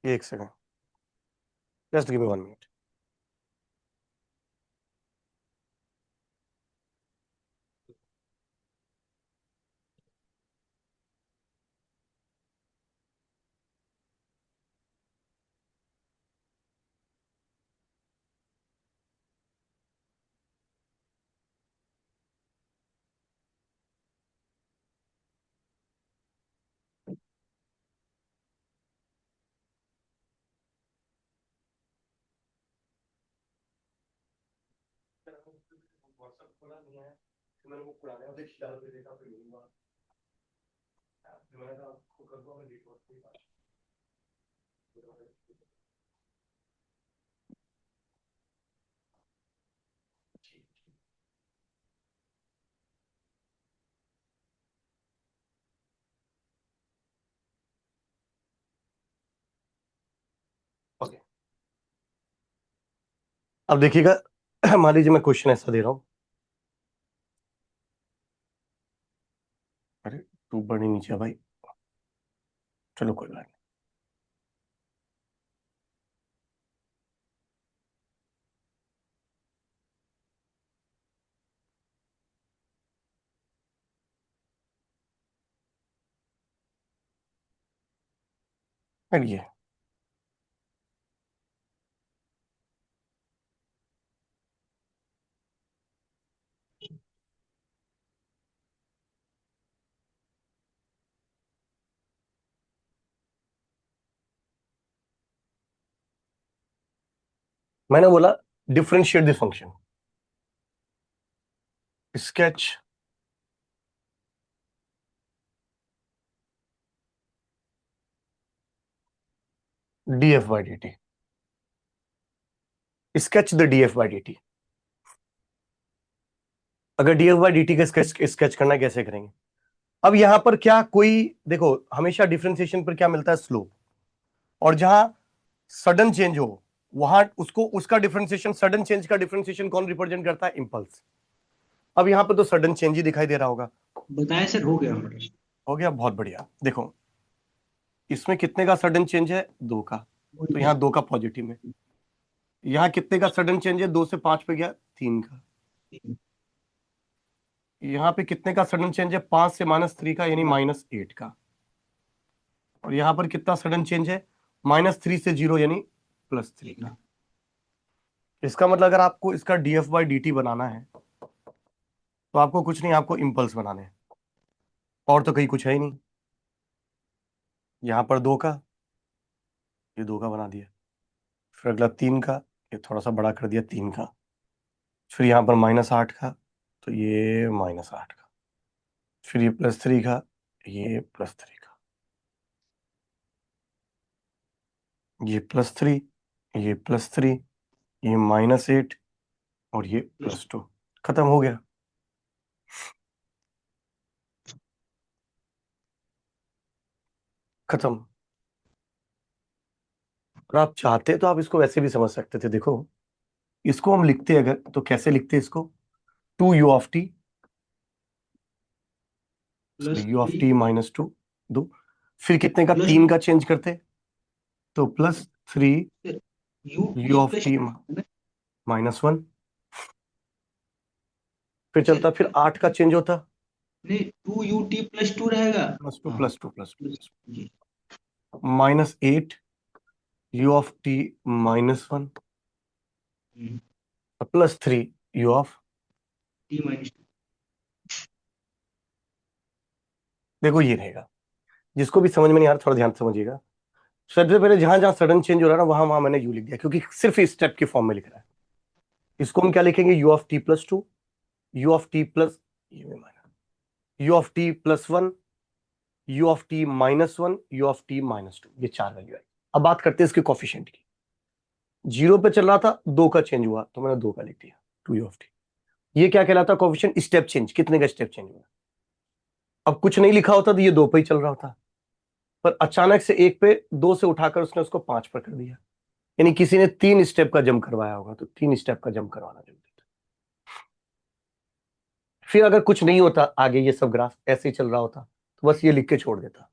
एक second, just give me 1 minute. Okay, अब देखिएगा। मान लीजिए मैं क्वेश्चन ऐसा दे रहा हूँ, अरे तू बड़ी नीचे है भाई, चलो कोई बात नहीं। ये मैंने बोला differentiate this function, sketch df by dt, sketch the df by dt। अगर df by dt का स्केच करना है, कैसे करेंगे? अब यहां पर क्या कोई, देखो हमेशा डिफरेंशिएशन पर क्या मिलता है, स्लोप। और जहां सडन चेंज हो वहां उसको, उसका डिफरेंशिएशन, सडन चेंज का डिफरेंशिएशन कौन रिप्रेजेंट करता है, इंपल्स। अब यहां पर तो सडन चेंज ही दिखाई दे रहा होगा। बताएं सर, हो गया हमारा। हो गया, बहुत बढ़िया। देखो इसमें कितने का सडन चेंज है, 2 का, तो यहाँ 2 का पॉजिटिव में। यहाँ कितने का सडन चेंज है, 2 से 5 पे गया, 3 का। यहाँ पे कितने का सडन चेंज है, 5 से -3 का, यानी -8 का। और यहाँ पर कितना सडन चेंज है, -3 से 0, यानी +3 का। इसका मतलब अगर आपको इसका df by dt बनाना है तो आपको कुछ नहीं, आपको इंपल्स बनाने हैं, और तो कहीं कुछ है ही नहीं। यहाँ पर 2 का, ये 2 का बना दिया। फिर अगला 3 का, ये थोड़ा सा बड़ा कर दिया, 3 का। फिर यहाँ पर -8 का, तो ये -8 का। फिर ये +3 का, ये +3 का, ये +3, ये +3, ये -8, और ये +2। खत्म हो गया। खत्म। और आप चाहते तो आप इसको वैसे भी समझ सकते थे। देखो इसको हम लिखते अगर, तो कैसे लिखते इसको, 2u of T, u of t -2, 2। फिर कितने का, 3 का चेंज करते, तो +3 u ऑफ टी -1। फिर चलता, फिर 8 का चेंज होता, नहीं, 2ut+2 रहेगा। +2 हाँ, +2 जी। -8 u of t -1, +3 u of, t-2। देखो ये रहेगा। जिसको भी समझ में नहीं आ रहा, थोड़ा ध्यान से समझिएगा। सबसे पहले जहां जहां सडन चेंज हो रहा है ना, वहां वहां मैंने यू लिख दिया, क्योंकि सिर्फ इस स्टेप के फॉर्म में लिख रहा है। इसको हम क्या लिखेंगे, u of t +2, u of t plus, u of t +1, u of t -1, u of t -2, ये 4 वैल्यू आई। अब बात करते हैं इसके कोफिशिएंट की। 0 पे चल रहा था, 2 का चेंज हुआ, तो मैंने 2 का लिख दिया, 2u ऑफ टी। ये क्या कहलाता है, कोफिशिएंट स्टेप चेंज, कितने का स्टेप चेंज हुआ। अब कुछ नहीं लिखा होता तो ये 2 पे ही चल रहा होता, पर अचानक से 1 पे, 2 से उठाकर उसने उसको 5 पर कर दिया, यानी किसी ने 3 स्टेप का जंप करवाया होगा, तो 3 स्टेप का जंप करवाना जरूरी था। फिर अगर कुछ नहीं होता आगे, ये सब ग्राफ ऐसे ही चल रहा होता, तो बस ये लिख के छोड़ देता।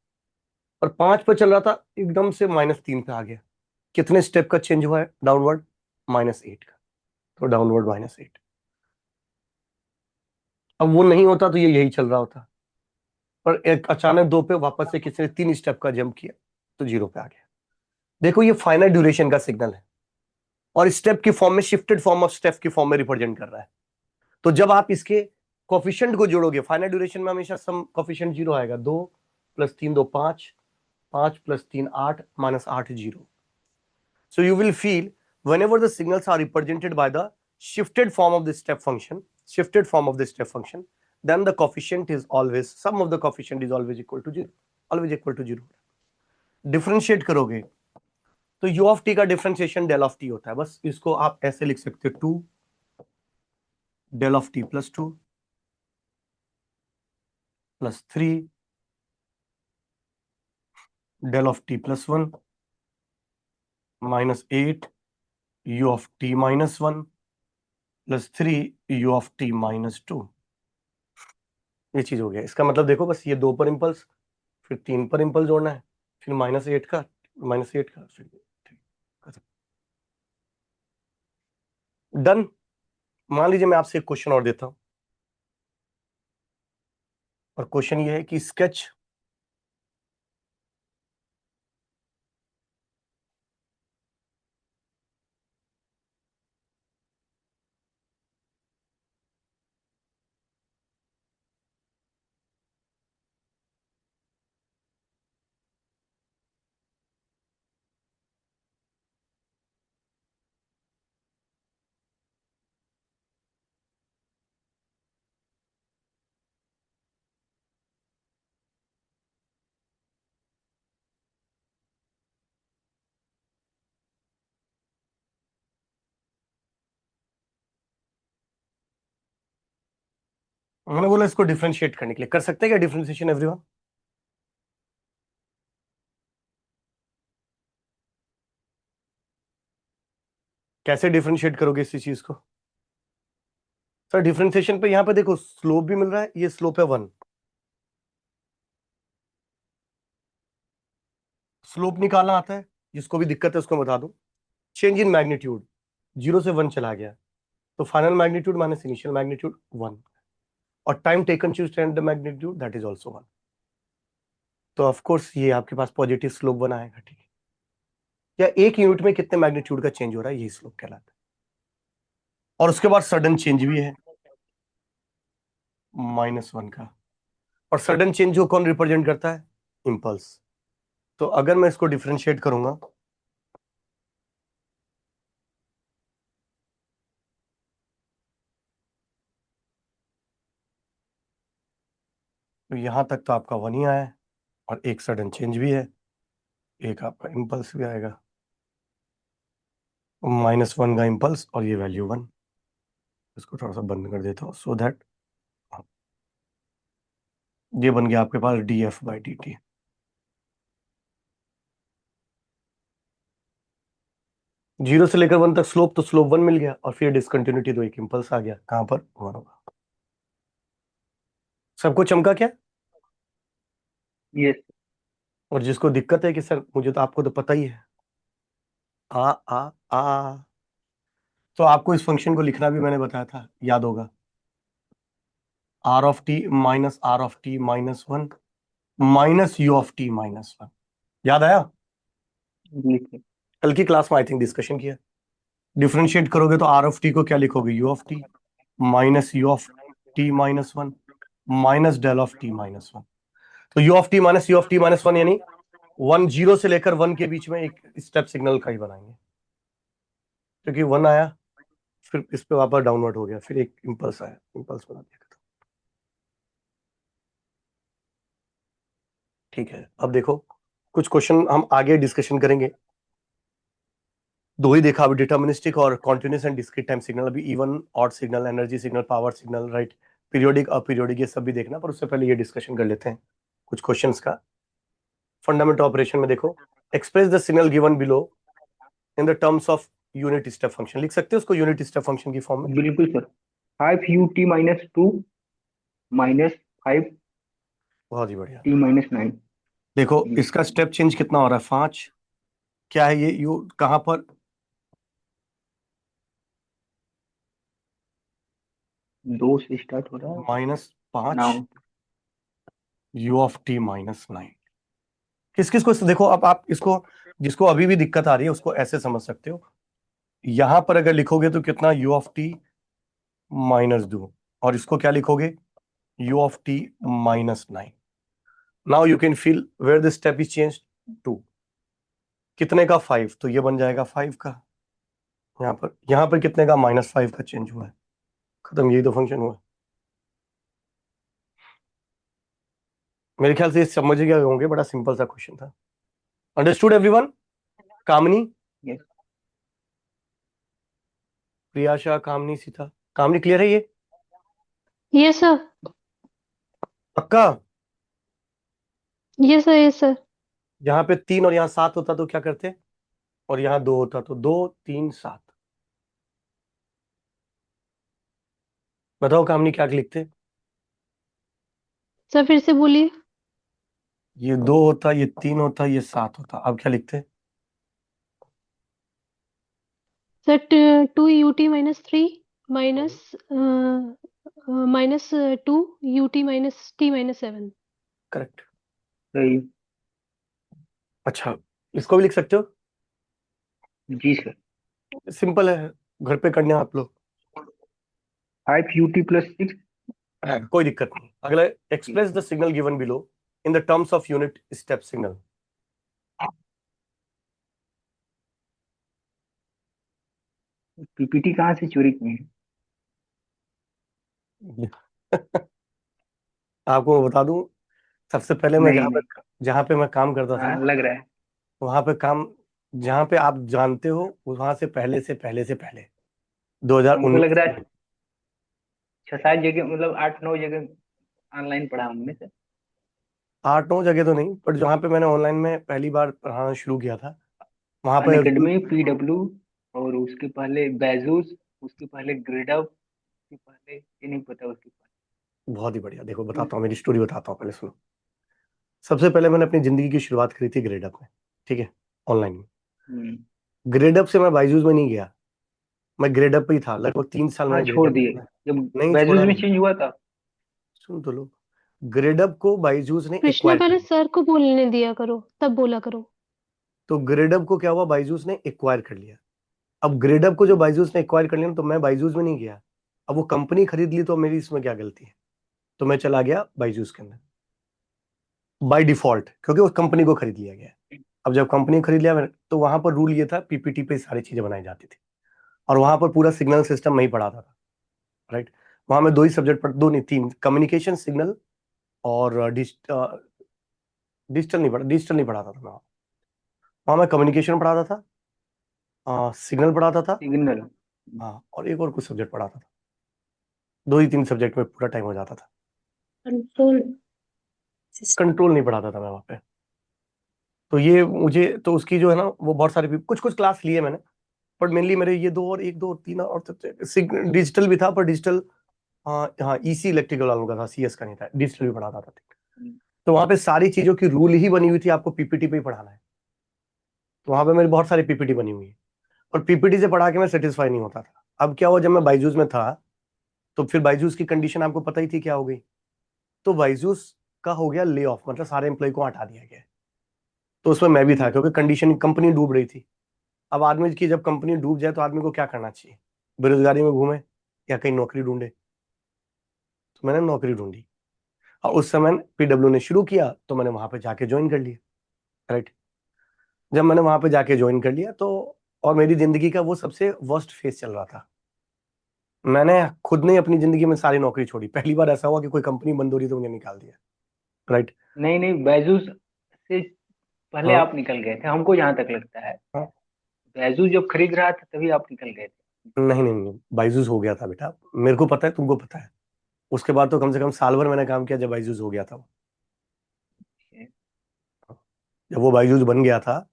और 5 पे चल रहा था, एकदम से -3 पे आ गया, कितने स्टेप का चेंज हुआ है, डाउनवर्ड, -8 का, तो डाउनवर्ड -8। अब वो नहीं होता तो ये यही चल रहा होता, पर एक अचानक 2 पे वापस से किसी ने 3 स्टेप का जंप किया, तो 0 पे आ गया। देखो ये फाइनल ड्यूरेशन का सिग्नल है, और स्टेप की फॉर्म में, शिफ्टेड फॉर्म ऑफ स्टेप की फॉर्म में रिप्रेजेंट कर रहा है। तो जब आप इसके कोफिशिएंट को जोड़ोगे, फाइनल ड्यूरेशन में हमेशा सम कोफिशिएंट 0 आएगा। 2 + 3 2 5, 5 + 3 8, -8 0। So you will feel whenever the signals are represented by the shifted form of the step function, then the coefficient is always, sum of the coefficient is always equal to 0, always equal to 0। Differentiate करोगे तो u of T का differentiation del of T होता है। बस इसको आप ऐसे लिख सकते हो, 2 del of t +2 +3 del of t +1 -8 u of t -1 +3 u of t -2। ये चीज हो गया। इसका मतलब देखो, बस ये 2 पर इंपल्स, फिर 3 पर इंपल्स जोड़ना है, फिर -8 का, फिर डन। मान लीजिए मैं आपसे एक क्वेश्चन और देता हूं, और क्वेश्चन ये है कि स्केच मैंने बोला इसको डिफरेंशिएट करने के लिए कर सकते हैं क्या डिफरेंशिएशन एवरीवन? कैसे डिफरेंशिएट करोगे इसी चीज को? सर डिफरेंशिएशन पे यहाँ पे देखो स्लोप भी मिल रहा है, ये स्लोप है 1। स्लोप निकालना आता है, जिसको भी दिक्कत है उसको बता दूं। चेंज इन मैग्नीट्यूड 0 से 1 चला गया, तो final magnitude minus initial magnitude 1, और time taken to stand the magnitude that is also 1। तो ऑफ कोर्स ये आपके पास पॉजिटिव स्लोप बना है, ठीक है। या एक यूनिट में कितने मैग्नीट्यूड का चेंज हो रहा है, यही स्लोप कहलाता है। और उसके बाद सडन चेंज भी है -1 का, और सडन चेंज को कौन रिप्रेजेंट करता है? इम्पल्स। तो अगर मैं इसको डिफरेंशिएट करूंगा, तो यहां तक तो आपका 1 ही आया है, और एक सडन चेंज भी है, एक आपका इम्पल्स भी आएगा, -1 का इम्पल्स, और ये वैल्यू 1। इसको थोड़ा सा बंद कर देता हूँ सो दैट ये बन गया आपके पास dF/dt। जीरो से लेकर 1 तक स्लोप, तो स्लोप 1 मिल गया, और फिर डिसकंटिन्यूटी, तो एक इम्पल्स आ गया, कहां पर? 1 होगा। सबको चमका क्या? यस। और जिसको दिक्कत है कि सर मुझे तो, आपको तो पता ही है, आ आ आ, तो आपको इस फंक्शन को लिखना भी मैंने बताया था, याद होगा, r(t minus r(t minus 1 minus u(t minus 1)। याद आया? कल की क्लास में आई थिंक डिस्कशन किया। डिफरेंशिएट करोगे तो r(t) को क्या लिखोगे? u(t minus u(t minus 1 minus del(t minus 1)। तो u(t माइनस u(t माइनस 1) यानी 1 0 से लेकर 1 के बीच में एक स्टेप सिग्नल का ही बनाएंगे, क्योंकि 1 आया, फिर इस पे वापस डाउनवर्ड हो गया, फिर एक इम्पल्स आया, इम्पल्स बना दिया। ठीक है, अब देखो कुछ क्वेश्चन हम आगे डिस्कशन करेंगे। दो ही देखा अभी, डिटर्मिनिस्टिक और continuous and discrete time signal, अभी even odd signal, energy signal, power signal, right, periodic aperiodic, ये सब भी देखना, पर उससे पहले ये डिस्कशन कर लेते हैं कुछ क्वेश्चंस का। फंडामेंटल ऑपरेशन में देखो, express the signal given below in the terms of unit step function. लिख सकते हो उसको यूनिट स्टेप फंक्शन की फॉर्म में? बिल्कुल sir. 5ut minus 2 minus 5t बहुत ही बढ़िया। माइनस 9। देखो इसका स्टेप चेंज कितना हो रहा है? 5। क्या है ये यू, कहां पर? 2 से स्टार्ट हो रहा है। -5 9 u(t माइनस 9)। किस किस को देखो, अब आप इसको, जिसको अभी भी दिक्कत आ रही है उसको ऐसे समझ सकते हो, यहां पर अगर लिखोगे तो कितना u(t माइनस 2), और इसको क्या लिखोगे? u(t minus 9)। Now you can feel where the step is change to कितने का? 5, तो ये बन जाएगा 5 का। यहां पर कितने का? -5 का चेंज हुआ है, खत्म, यही तो फंक्शन हुआ है। मेरे ख्याल से ये समझ गए होंगे, बड़ा सिंपल सा क्वेश्चन था। Understood everyone? Kamni, yes Priyasha, Kamni, Sita, Kamni clear है ये? Yes sir. पक्का? Yes sir. Yes sir. यहाँ पे 3 और यहाँ 7 होता तो क्या करते? और यहाँ 2 होता तो 2 3 7। बताओ कामनी क्या लिखते? सर फिर से बोलिए। ये 2 होता, ये 3 होता, ये 7 होता, अब क्या लिखते? Sir 2ut minus 3 minus minus 2ut minus t minus 7। Correct. सही। अच्छा, इसको भी लिख सकते हो, जी सर। सिंपल है, घर पे करने आप लोग, 5ut प्लस 6। कोई दिक्कत नहीं। अगला, express the signal given below in the terms of unit step signal. PPT कहाँ से चोरी की है? आपको मैं बता दूं, सबसे पहले मैं नहीं नहीं। जहाँ पे मैं काम करता था हाँ ना, लग रहा है। वहां पे काम, जहाँ पे आप जानते हो, वहां से पहले हमको लग 2019 रहा में। है 6-7 जगह, मतलब 8-9 जगह ऑनलाइन पढ़ा उनमें से। 8-9 जगह तो नहीं, पर जहाँ पे मैंने ऑनलाइन में पहली बार पढ़ाना शुरू किया था वहां अन पे रूल। अकेडमी, पीडब्ल्यू, और उसके पहले बैजूस, उसके पहले ग्रेडअप, उसके पहले ये नहीं पता उसके बहुत ही बढ़िया, देखो पहले। बताता हूँ, मेरी स्टोरी बताता हूँ, पहले सुनो। सबसे पहले मैंने अपनी जिंदगी की शुरुआत करी थी ग्रेडअप में, ठीक है, ऑनलाइन में। हम्म। ग्रेडअप से मैं बायजूस में नहीं गया, मैं ग्रेडअप पे ही था लगभग 3 साल हाँ, मैंने छोड़ ग्रेडअप दिए में। जब नहीं बैजूस छोड़ा में नहीं, चेंज हुआ था। सुन तो लो। ग्रेडअप को बायजूस ने कृष्णा एक्वायर कर पहले लिया। सर को बोलने दिया करो, तब बोला करो। तो ग्रेडअप को क्या हुआ, बायजूस ने एक्वायर कर लिया। अब ग्रेडअप को जो बायजूस ने एक्वायर कर लिया, तो मैं बायजूस में नहीं गया। अब वो कंपनी खरीद ली, तो मेरी इसमें क्या गलती है? तो मैं चला गया बायजूस के अंदर बाय डिफॉल्ट, क्योंकि उस कंपनी को खरीद लिया गया है। अब जब कंपनी खरीद लिया तो वहां पर रूल ये था, पीपीटी पे सारी चीजें बनाई जाती थी, और वहां पर पूरा सिग्नल सिस्टम मैं ही पढ़ाता था, राइट। वहां मैं 2 ही सब्जेक्ट पढ़, 2 नहीं 3, कम्युनिकेशन सिग्नल और डिजिटल नहीं पढ़ाता था मैं। वहां मैं कम्युनिकेशन पढ़ाता था, सिग्नल पढ़ाता था, सिग्नल। हाँ, और एक और कुछ सब्जेक्ट पढ़ाता था। 2 ही 3 सब्जेक्ट में पूरा टाइम हो जाता था। कंट्रोल। कंट्रोल नहीं पढ़ाता था मैं वहाँ पे। तो ये मुझे तो उसकी जो है ना, वो बहुत सारे कुछ कुछ क्लास लिए मैंने, बट मेनली मेरे ये 2 और 1 2 और 3 और डिजिटल भी था, पर डिजिटल, हाँ हाँ, ईसी इलेक्ट्रिकल वालों का था, सीएस का नहीं था, डिजिटल भी पढ़ाता था। तो वहाँ पे सारी चीजों की रूल ही बनी हुई थी, आपको पीपीटी पे ही पढ़ाना है। तो वहाँ पे मेरी बहुत सारी पीपीटी बनी हुई है, और पीपीटी से पढ़ा के मैं सेटिस्फाई नहीं होता था। अब क्या हुआ, जब मैं बायजूस में था, तो फिर बायजूस की कंडीशन आपको पता ही थी क्या हो गई। तो बायजूस का हो गया ले ऑफ, मतलब सारे एम्प्लॉय को हटा दिया गया। तो उसमें मैं भी था, क्योंकि कंडीशन, कंपनी डूब रही थी। अब आदमी की जब कंपनी डूब जाए, तो आदमी को क्या करना चाहिए? बेरोजगारी में घूमे या कहीं नौकरी ढूंढे? तो मैंने नौकरी ढूंढी, और उस समय पीडब्ल्यू ने शुरू किया, तो मैंने वहां पे जाके ज्वाइन कर लिया, राइट। जब मैंने वहां पे जाके ज्वाइन कर लिया, तो और मेरी जिंदगी का वो सबसे वर्स्ट फेज चल रहा था। मैंने खुद ने अपनी जिंदगी में सारी नौकरी छोड़ी, पहली बार ऐसा हुआ कि कोई कंपनी बंद हो रही तो मुझे निकाल दिया, राइट। नहीं नहीं, बैजूस से पहले हाँ आप निकल गए थे, हमको जहां तक लगता है। हाँ। बैजूस जब खरीद रहा था तभी आप निकल गए नहीं नहीं नहीं, बायजूस हो गया था बेटा, मेरे को पता है, तुमको पता है। उसके बाद तो कम से कम साल भर मैंने काम किया, जब बायजूस हो गया था। थे। जब वो बायजूस बन गया था,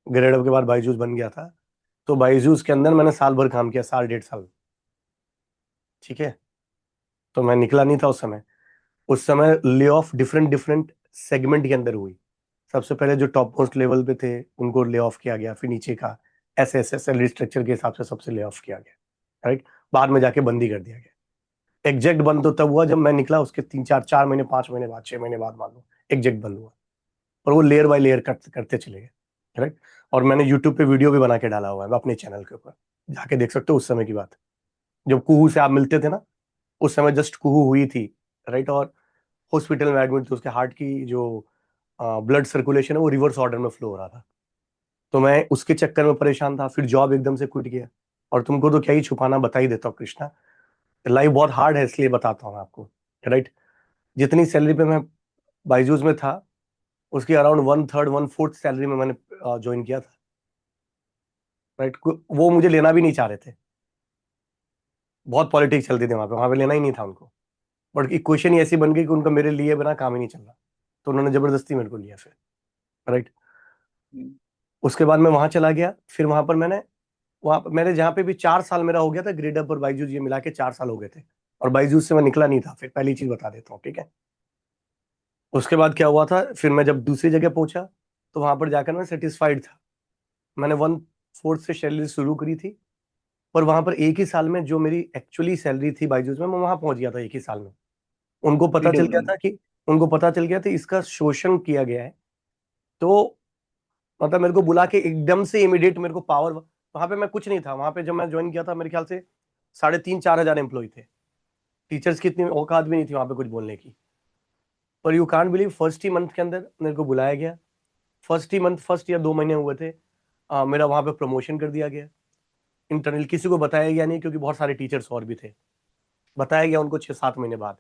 ग्रेड अप के बाद बायजूस बन गया था, तो बायजूस के अंदर मैंने साल भर काम किया, साल 1.5 साल, ठीक है। तो मैं निकला नहीं था उस समय। उस समय lay off different different segment के अंदर हुई। सबसे पहले जो टॉप मोस्ट लेवल पे थे उनको ले ऑफ किया गया, फिर नीचे का ऐसे ऐसे सैलरी स्ट्रक्चर के हिसाब से सबसे ले ऑफ किया गया, राइट। बाद में जाके बंद ही कर दिया गया। एग्जैक्ट बंद तो तब हुआ जब मैं निकला, उसके 3 4 4 महीने 5 महीने बाद 6 महीने बाद मान लो एग्जैक्ट बंद हुआ। और वो लेयर बाय लेयर करते चले गए, राइट। और मैंने यूट्यूब पे वीडियो भी बना के डाला हुआ है अपने चैनल के ऊपर, जाके देख सकते हो। उस समय की बात, जब कुहू से आप मिलते थे ना, उस समय जस्ट कुहू हुई थी, राइट। और हॉस्पिटल में एडमिट थे, उसके हार्ट की जो ब्लड सर्कुलेशन है वो रिवर्स ऑर्डर में फ्लो हो रहा था। तो मैं उसके चक्कर में परेशान था, फिर जॉब एकदम से क्विट किया। और तुमको तो क्या ही छुपाना, बता ही देता हूँ कृष्णा, लाइफ बहुत हार्ड है, इसलिए बताता हूँ मैं आपको, राइट। जितनी सैलरी पे मैं बायजूस में था, उसकी अराउंड 1/3 1/4 सैलरी में मैंने ज्वाइन किया था, राइट। वो मुझे लेना भी नहीं चाह रहे थे, बहुत पॉलिटिक्स चलती थी वहां पे लेना ही नहीं था उनको। बट इक्वेशन ही ऐसी बन गई कि उनका मेरे लिए बिना काम ही नहीं चल रहा, तो उन्होंने जबरदस्ती मेरे को लिया फिर, राइट। उसके बाद मैं वहां चला गया, फिर वहां पर वहां पर मैंने जहाँ पे भी 4 साल मेरा हो गया था, ग्रेडअप और बायजूस ये मिला के 4 साल हो गए थे। और बायजूस से मैं निकला नहीं था, फिर पहली चीज बता देता हूँ, ठीक है। उसके बाद क्या हुआ था, फिर मैं जब दूसरी जगह पहुंचा, तो वहां पर जाकर मैं सेटिस्फाइड था। मैंने 1/4 से सैलरी शुरू करी थी, पर वहां पर एक ही साल में जो मेरी एक्चुअली सैलरी थी बायजूस में, मैं वहां पहुंच गया था एक ही साल में। उनको पता चल गया पीडब्ल्यू। था कि उनको पता चल गया था इसका शोषण किया गया है। तो मतलब मेरे को बुला के एकदम से इमीडिएट मेरे को पावर, वहां पे मैं कुछ नहीं था। वहां पे जब मैं ज्वाइन किया था, मेरे ख्याल से 3,500 4,000 एम्प्लॉय थे। टीचर्स की इतनी औकात भी नहीं थी वहां पे कुछ बोलने की। पर you can't believe, first he month के अंदर मेरे को बुलाया गया। फर्स्ट ही मंथ, फर्स्ट या 2 महीने हुए थे, मेरा वहां पे प्रमोशन कर दिया गया इंटरनल। किसी को बताया गया नहीं, क्योंकि बहुत सारे टीचर्स और भी थे। बताया गया उनको 6 7 महीने बाद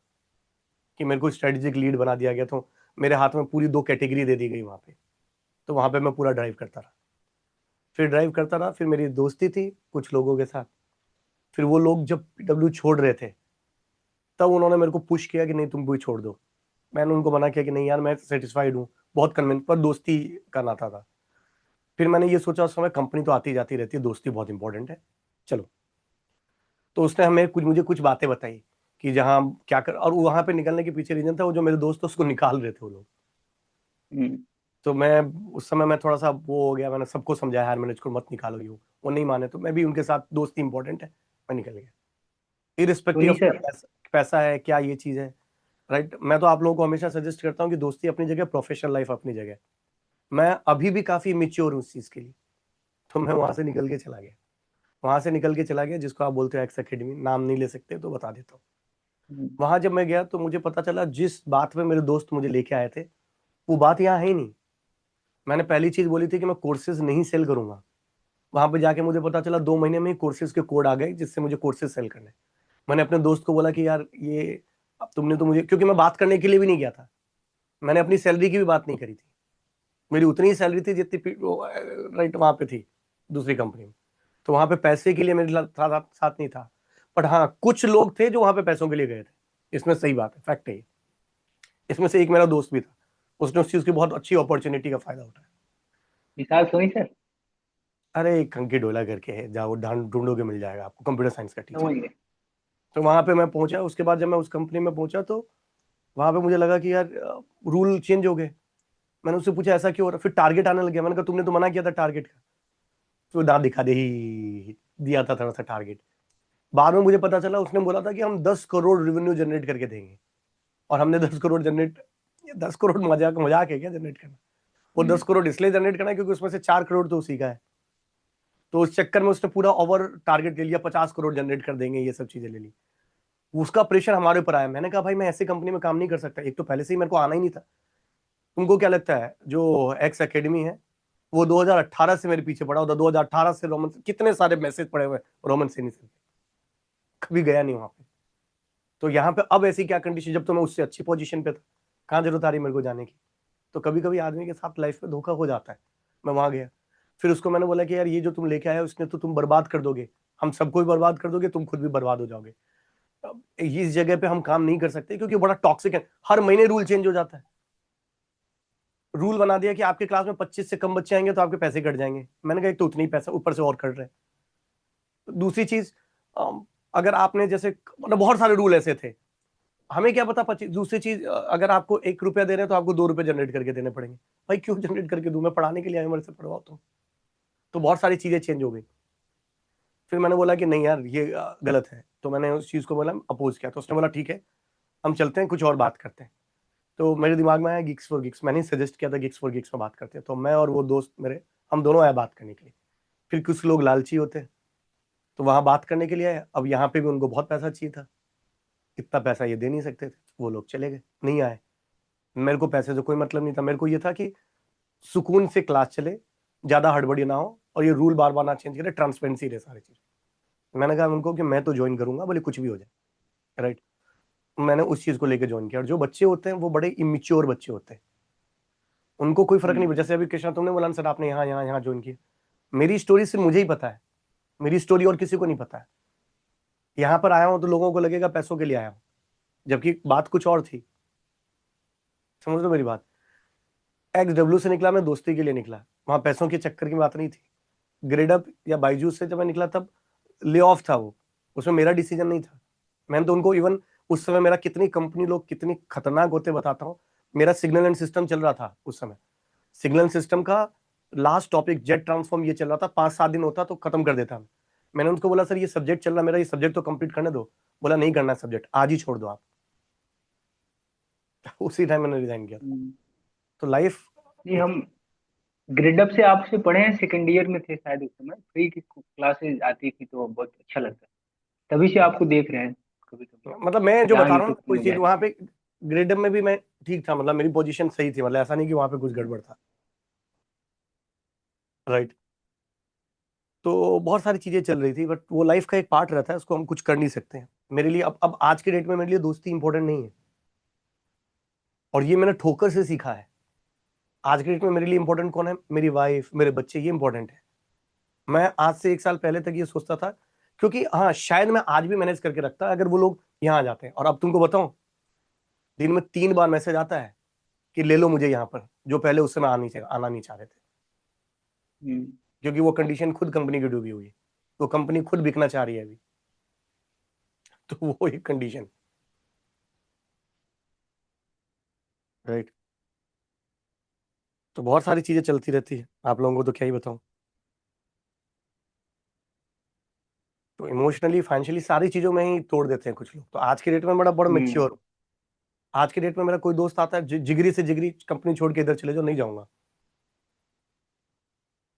कि मेरे को स्ट्रेटेजिक लीड बना दिया गया। तो मेरे हाथ में पूरी 2 कैटेगरी दे दी गई वहां पे। तो वहां पे मैं पूरा ड्राइव करता रहा, फिर ड्राइव करता रहा। फिर मेरी दोस्ती थी कुछ लोगों के साथ। फिर वो लोग जब पीडब्ल्यू छोड़ रहे थे, तब उन्होंने मेरे को पुश किया कि नहीं तुम भी छोड़ दो। मैंने उनको मना किया कि नहीं यार मैं सेटिस्फाइड हूँ, बहुत कन्विंस, पर दोस्ती का नाता था। फिर मैंने ये सोचा उस समय कंपनी तो आती जाती रहती है, दोस्ती बहुत इंपॉर्टेंट है, चलो। तो उसने हमें मुझे कुछ बातें बताई कि जहाँ क्या कर, और वहां पे निकलने के पीछे रीजन था वो जो मेरे दोस्त थे उसको निकाल रहे थे वो लोग। हम्म, तो मैं उस समय मैं थोड़ा सा वो हो गया, मैंने सबको समझाया यार मैंने इसको मत निकालोगे, वो नहीं माने, तो मैं भी उनके साथ, दोस्ती इंपॉर्टेंट है, मैं निकल गया इरिस्पेक्टिव सुनिए ऑफ सर। पैसा है क्या ये चीज है। राइट, मैं तो आप लोगों को हमेशा सजेस्ट करता हूँ कि दोस्ती अपनी जगह, प्रोफेशनल लाइफ अपनी जगह। मैं अभी भी काफी मिच्योर हूँ उस चीज के लिए। तो मैं वहां से निकल के चला गया, वहां से निकल के चला गया, जिसको आप बोलते हो एक्स एकेडमी, नाम नहीं ले सकते तो बता देता हूँ। हम्म, वहां जब मैं गया तो मुझे पता चला जिस बात में मेरे दोस्त मुझे लेके आए थे वो बात यहाँ है ही नहीं। मैंने पहली चीज बोली थी कि मैं कोर्सेज नहीं सेल करूंगा, वहां पे जाके मुझे पता चला 2 महीने में कोर्सेज के कोड आ गए जिससे मुझे कोर्सेज सेल करने। मैंने अपने दोस्त को बोला कि यार ये, अब तुमने तो मुझे, क्योंकि मैं बात करने के लिए भी नहीं गया था, मैंने अपनी सैलरी की भी बात नहीं करी थी, मेरी उतनी ही सैलरी थी जितनी राइट वहां पे थी दूसरी कंपनी में। तो वहां पे पैसे के लिए मेरे साथ नहीं था। बट हाँ कुछ लोग थे जो वहां पे पैसों के लिए गए थे, इसमें सही बात है, फैक्ट है ये। इसमें से एक मेरा दोस्त भी था, उसने उस चीज की बहुत अच्छी अपॉर्चुनिटी का फायदा उठाया। विशाल सोनी सर। अरे एक अंकित डोला करके है, जाओ ढूंढोगे मिल जाएगा आपको, कंप्यूटर साइंस का टीचर। समझ गए। तो वहां पे मैं पहुंचा, उसके बाद जब मैं उस कंपनी में पहुंचा तो वहां पे मुझे लगा कि यार रूल चेंज हो गए। मैंने उससे पूछा ऐसा क्यों हो रहा, फिर टारगेट आने लग गया। मैंने कहा तुमने तो मना किया था टारगेट का, तो दांत दिखा दे ही दिया था थोड़ा सा टारगेट। बाद में मुझे पता चला उसने बोला था कि हम 10 करोड़ रेवेन्यू जनरेट करके देंगे, और हमने 10 करोड़ जनरेट, 10 करोड़ मजाक मजाक है क्या जनरेट करना। वो हम्म, 10 करोड़ इसलिए जनरेट करना है क्योंकि उसमें से 4 करोड़ तो उसी का है। तो उस चक्कर में उसने पूरा ओवर टारगेट ले लिया, 50 करोड़ जनरेट कर देंगे, ये सब चीजें ले ली। उसका प्रेशर हमारे ऊपर आया। मैंने कहा भाई मैं ऐसी कंपनी में काम नहीं कर सकता, एक तो पहले से ही मेरे को आना ही नहीं था। तुमको क्या लगता है जो एक्स एकेडमी है वो 2018 से मेरे पीछे पड़ा होता, 2018 से रोमन कितने सारे मैसेज पड़े हुए रोमन से, नहीं से कभी गया नहीं वहां पे। तो यहाँ पे अब ऐसी क्या कंडीशन, जब तो मैं उससे अच्छी पोजीशन पे था, कहाँ जरूरत आ रही मेरे को जाने की। तो कभी कभी आदमी के साथ लाइफ में धोखा हो जाता है। मैं वहां गया, फिर उसको मैंने बोला कि यार ये जो तुम लेके आए हो इसने तो तुम बर्बाद कर दोगे, हम सबको भी बर्बाद कर दोगे, तुम खुद भी बर्बाद हो जाओगे। अब इस जगह पे हम काम नहीं कर सकते क्योंकि बड़ा टॉक्सिक है, हर महीने रूल चेंज हो जाता है। रूल बना दिया कि आपके क्लास में 25 से कम बच्चे आएंगे तो आपके पैसे कट जाएंगे। मैंने कहा एक तो उतनी पैसा ऊपर से और कट रहे हैं। दूसरी चीज, अगर आपने जैसे, मतलब बहुत सारे रूल ऐसे थे, हमें क्या पता 25। दूसरी चीज, अगर आपको 1 रुपया दे रहे हैं तो आपको 2 रुपए जनरेट करके देने पड़ेंगे। भाई क्यों जनरेट करके दूं, मैं पढ़ाने के लिए आया मेरे से पढ़वाओ तुम। तो बहुत सारी चीजें चेंज हो गई। फिर मैंने बोला कि नहीं यार ये गलत है, तो मैंने उस चीज को बोला, अपोज किया। तो उसने बोला ठीक है हम चलते हैं कुछ और बात करते हैं। तो मेरे दिमाग में आया गिग्स फॉर गिग्स, मैंने सजेस्ट किया था गिग्स फॉर गिग्स में बात करते हैं। तो मैं और वो दोस्त मेरे, हम दोनों आए बात करने के लिए। फिर कुछ लोग लालची होते हैं तो वहां बात करने के लिए आए। अब यहाँ पे भी उनको बहुत पैसा चाहिए था, इतना पैसा ये दे नहीं सकते थे, वो लोग चले गए, नहीं आए। मेरे को पैसे से कोई मतलब नहीं था, मेरे को ये था कि सुकून से क्लास चले, ज्यादा हड़बड़ी ना हो, और ये रूल बार बार ना चेंज करे, ट्रांसपेरेंसी रहे सारी चीज। मैंने कहा उनको कि मैं तो ज्वाइन करूंगा बोले कुछ भी हो जाए, राइट। मैंने उस चीज को लेकर ज्वाइन किया। और जो बच्चे होते हैं वो बड़े इमिच्योर बच्चे होते हैं, उनको कोई फर्क नहीं पड़ता। जैसे अभी कृष्णा तुमने बोला ना सर आपने यहाँ यहाँ यहाँ ज्वाइन किया, मेरी स्टोरी सिर्फ मुझे ही पता है, मेरी स्टोरी और किसी को नहीं पता है। यहाँ पर आया हूँ तो लोगों को लगेगा पैसों के लिए आया हूँ, जबकि बात कुछ और थी। समझ लो मेरी बात, XW से निकला मैं दोस्ती के लिए निकला, वहां पैसों के चक्कर की बात नहीं थी। ग्रेडअप या बायजूस से जब मैं निकला तब ले ऑफ था वो, उसमें मेरा डिसीजन नहीं था। मैंने तो उनको इवन उस समय मेरा कितनी कंपनी लोग कितनी खतरनाक होते बताता हूँ। मेरा सिग्नल एंड सिस्टम चल रहा था उस समय, सिग्नल सिस्टम का लास्ट टॉपिक जेट ट्रांसफॉर्म ये चल रहा था, 5-7 दिन होता तो खत्म कर देता। मैंने उनको बोला सर ये सब्जेक्ट चल रहा मेरा, ये सब्जेक्ट तो कंप्लीट करने दो। बोला नहीं करना सब्जेक्ट, आज ही छोड़ दो आप। उसी टाइम मैंने रिजाइन किया था। तो लाइफ, नहीं, हम ग्रेडअप से आपसे पढ़े हैं, सेकेंड ईयर में थे शायद, उस समय फ्री की क्लासेस आती थी तो बहुत अच्छा लगता है, तभी से आपको देख रहे हैं कभी कभी, मतलब मैं जो जहाँ बता रहा हूँ यूट्यूब कोई में चीज जाते वहां पे ग्रेडअप में भी मैं ठीक था, मतलब मेरी पोजीशन सही थी, मतलब ऐसा नहीं कि वहां पे कुछ हैं। गड़बड़ था, राइट। तो बहुत सारी चीजें चल रही थी, बट वो लाइफ का एक पार्ट रहता है, उसको हम कुछ कर नहीं सकते हैं। मेरे लिए अब आज के डेट में मेरे लिए दोस्ती इंपॉर्टेंट नहीं है, और ये मैंने ठोकर से सीखा है। आज के डेट में मेरे लिए इंपॉर्टेंट कौन है, मेरी वाइफ, मेरे बच्चे, ये इंपॉर्टेंट है। मैं आज से 1 साल पहले तक ये सोचता था, क्योंकि हाँ शायद मैं आज भी मैनेज करके रखता अगर वो लोग यहाँ आ जाते हैं। और अब तुमको बताऊं, दिन में 3 बार मैसेज आता है कि ले लो मुझे यहाँ पर, जो पहले उस समय आना नहीं चाह रहे थे, क्योंकि वो कंडीशन खुद कंपनी की डूबी हुई है, तो कंपनी खुद बिकना चाह रही है अभी, तो वो एक कंडीशन, राइट। तो बहुत सारी चीजें चलती रहती है, आप लोगों को तो क्या ही बताऊं। तो इमोशनली फाइनेंशियली सारी चीजों में ही तोड़ देते हैं कुछ लोग। तो आज के डेट में बड़ा मेच्योर हूं। आज के डेट में मेरा कोई दोस्त आता है जिगरी से जिगरी कंपनी छोड़ के इधर चले जाओ, नहीं जाऊंगा,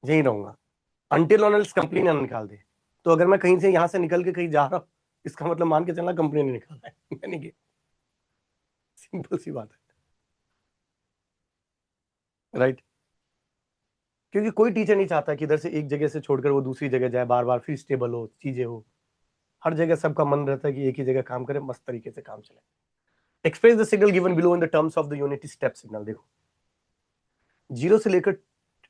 यहीं रहूंगा अनटिल ऑनल्स कंपनी ना निकाल दे। तो अगर मैं कहीं से यहाँ से निकल के कहीं जा रहा हूँ, इसका मतलब मान के चलना कंपनी ने निकाला है, मैंने नहीं, सिंपल सी बात है, राइट। क्योंकि कोई टीचर नहीं चाहता कि इधर से एक जगह से छोड़कर वो दूसरी जगह जाए, बार बार फिर स्टेबल हो, चीजें हो। हर जगह सबका मन रहता है कि एक ही जगह काम करे, मस्त तरीके से काम चले। Express the signal given below in the terms of the unit step signal. देखो 0 से लेकर,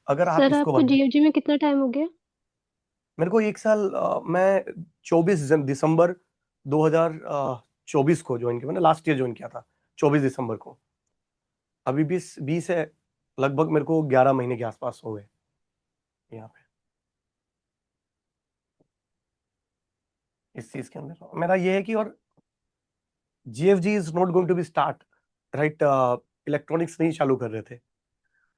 अगर आप सर इसको आपको बनाओ, जीएफजी में कितना टाइम हो गया? मेरे को 1 साल, मैं 24 दिसंबर 2024 को ज्वाइन किया, मैंने लास्ट ईयर ज्वाइन किया था 24 दिसंबर को। अभी 20 है, लगभग मेरे को 11 महीने के आसपास हो गए यहाँ पे इस चीज के अंदर। मेरा ये है कि, और GFG is not going to be start, right. Electronics नहीं चालू कर रहे थे,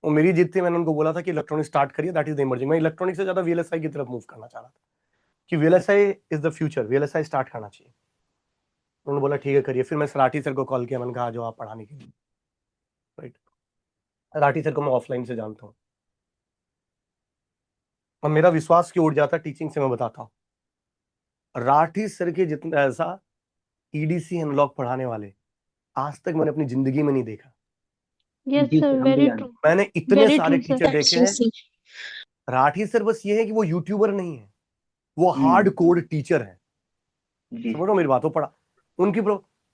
वो मेरी जिद थी, मैंने उनको बोला था कि इलेक्ट्रॉनिक्स स्टार्ट करिए, दैट इज द इमर्जिंग। मैं इलेक्ट्रॉनिक्स से ज्यादा वीएलएसआई की तरफ मूव करना चाह रहा था, कि VLSI is the future, VLSI start करना चाहिए। उन्होंने बोला ठीक है करिए। फिर मैं राठी सर को कॉल किया, मैंने कहा जो आप पढ़ाने के लिए, राइट। राठी सर को मैं ऑफलाइन से जानता हूँ, और मेरा विश्वास क्यों उठ जाता टीचिंग से, मैं बताता हूँ। राठी सर के जितना ऐसा ईडीसी अनलॉक पढ़ाने वाले आज तक मैंने अपनी जिंदगी में नहीं देखा। यस जी सर, सर, हम भी वेरी जानते ट्रू, मैंने इतने वेरी सारे ट्रू सर। टीचर देखे हैं। राठी सर बस ये है कि वो यूट्यूबर नहीं है, वो हैं। हार्ड कोड टीचर है। जी समझ लो मेरी बात, हो पढ़ा उनकी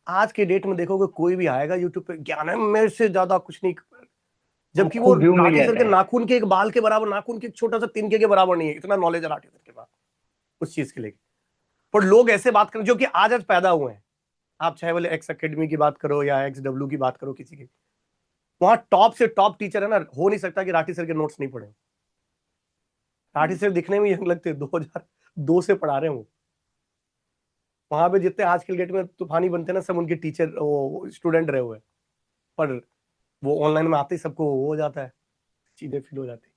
आज के डेट में देखोगे कोई भी आएगा यूट्यूब पे, ज्ञान है मेरे से ज्यादा कुछ नहीं, जबकि वो आपको व्यू मिल राठी सर के जाता है। नाखून के एक बाल के बराबर, नाखून के एक छोटा सा तिनके के बराबर नहीं है, इतना नॉलेज है राठी सर के पास उस चीज के लिए। पर लोग ऐसे बात करें जो कि आज आज पैदा हुए हैं, आप चाहे बोले एक्स अकेडमी की बात करो या एक्स डब्ल्यू की बात करो, किसी की, वहां टॉप से टॉप टीचर है ना, हो नहीं सकता कि राठी सर के नोट्स नहीं पढ़े। राठी सर दिखने में यंग लगते, 2002 से पढ़ा रहे हो। वहां पे जितने आज के डेट में तूफानी बनते हैं ना, सब उनके टीचर वो स्टूडेंट रहे हुए हैं। पर वो ऑनलाइन में आते ही सबको हो जाता है, चीजें फील हो जाती है।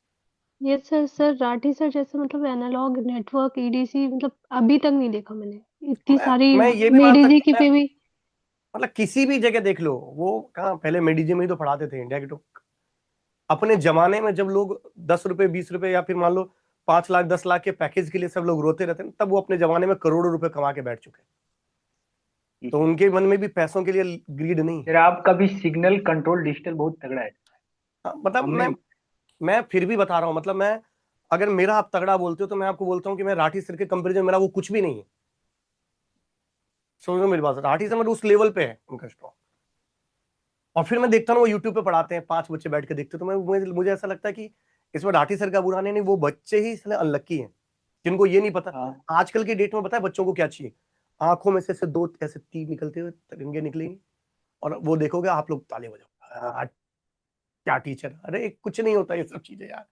Yes sir. Sir Rathi sir जैसे मतलब एनालॉग नेटवर्क ईडीसी मतलब अभी तक नहीं देखा मैंने, इतनी सारी मैं ये भी मान मेडी जी सकता की हूँ, पे भी। मतलब किसी भी जगह देख लो, वो कहाँ पहले मेडिजी में ही तो पढ़ाते थे इंडिया के तो। अपने जमाने में जब लोग 10 रुपए 20 रुपए या फिर मान लो 5 लाख 10 लाख के पैकेज के लिए सब लोग रोते रहते हैं, तब वो अपने जमाने में करोड़ों रुपए कमा के बैठ चुके हैं। तो उनके मन में भी पैसों के लिए ग्रीड नहीं है। सर आपका भी सिग्नल कंट्रोल डिजिटल बहुत तगड़ा है। मतलब हमने मैं फिर भी बता रहा हूँ, मतलब मैं, अगर मेरा आप तगड़ा बोलते हो तो मैं आपको बोलता हूँ कि मैं राठी सर के कंपेरिजन मेरा वो कुछ भी नहीं है। समझो मेरी बात, राठी सर उस लेवल पे है उनका स्ट्रॉन्ग। और फिर मैं देखता हूँ वो यूट्यूब पे पढ़ाते हैं, 5 बच्चे बैठ के देखते, तो मुझे ऐसा लगता है कि इसमें राठी सर का बुरा नहीं, वो बच्चे ही इसलिए अनलक्की हैं जिनको ये नहीं पता। हाँ आजकल के डेट में बताया बच्चों को क्या चाहिए, आंखों में से दो ऐसे तीर निकलते हुए तिरंगे निकलेंगे, और वो देखोगे आप लोग ताली बजाओ, क्या टीचर, अरे कुछ नहीं होता ये सब चीजें यार।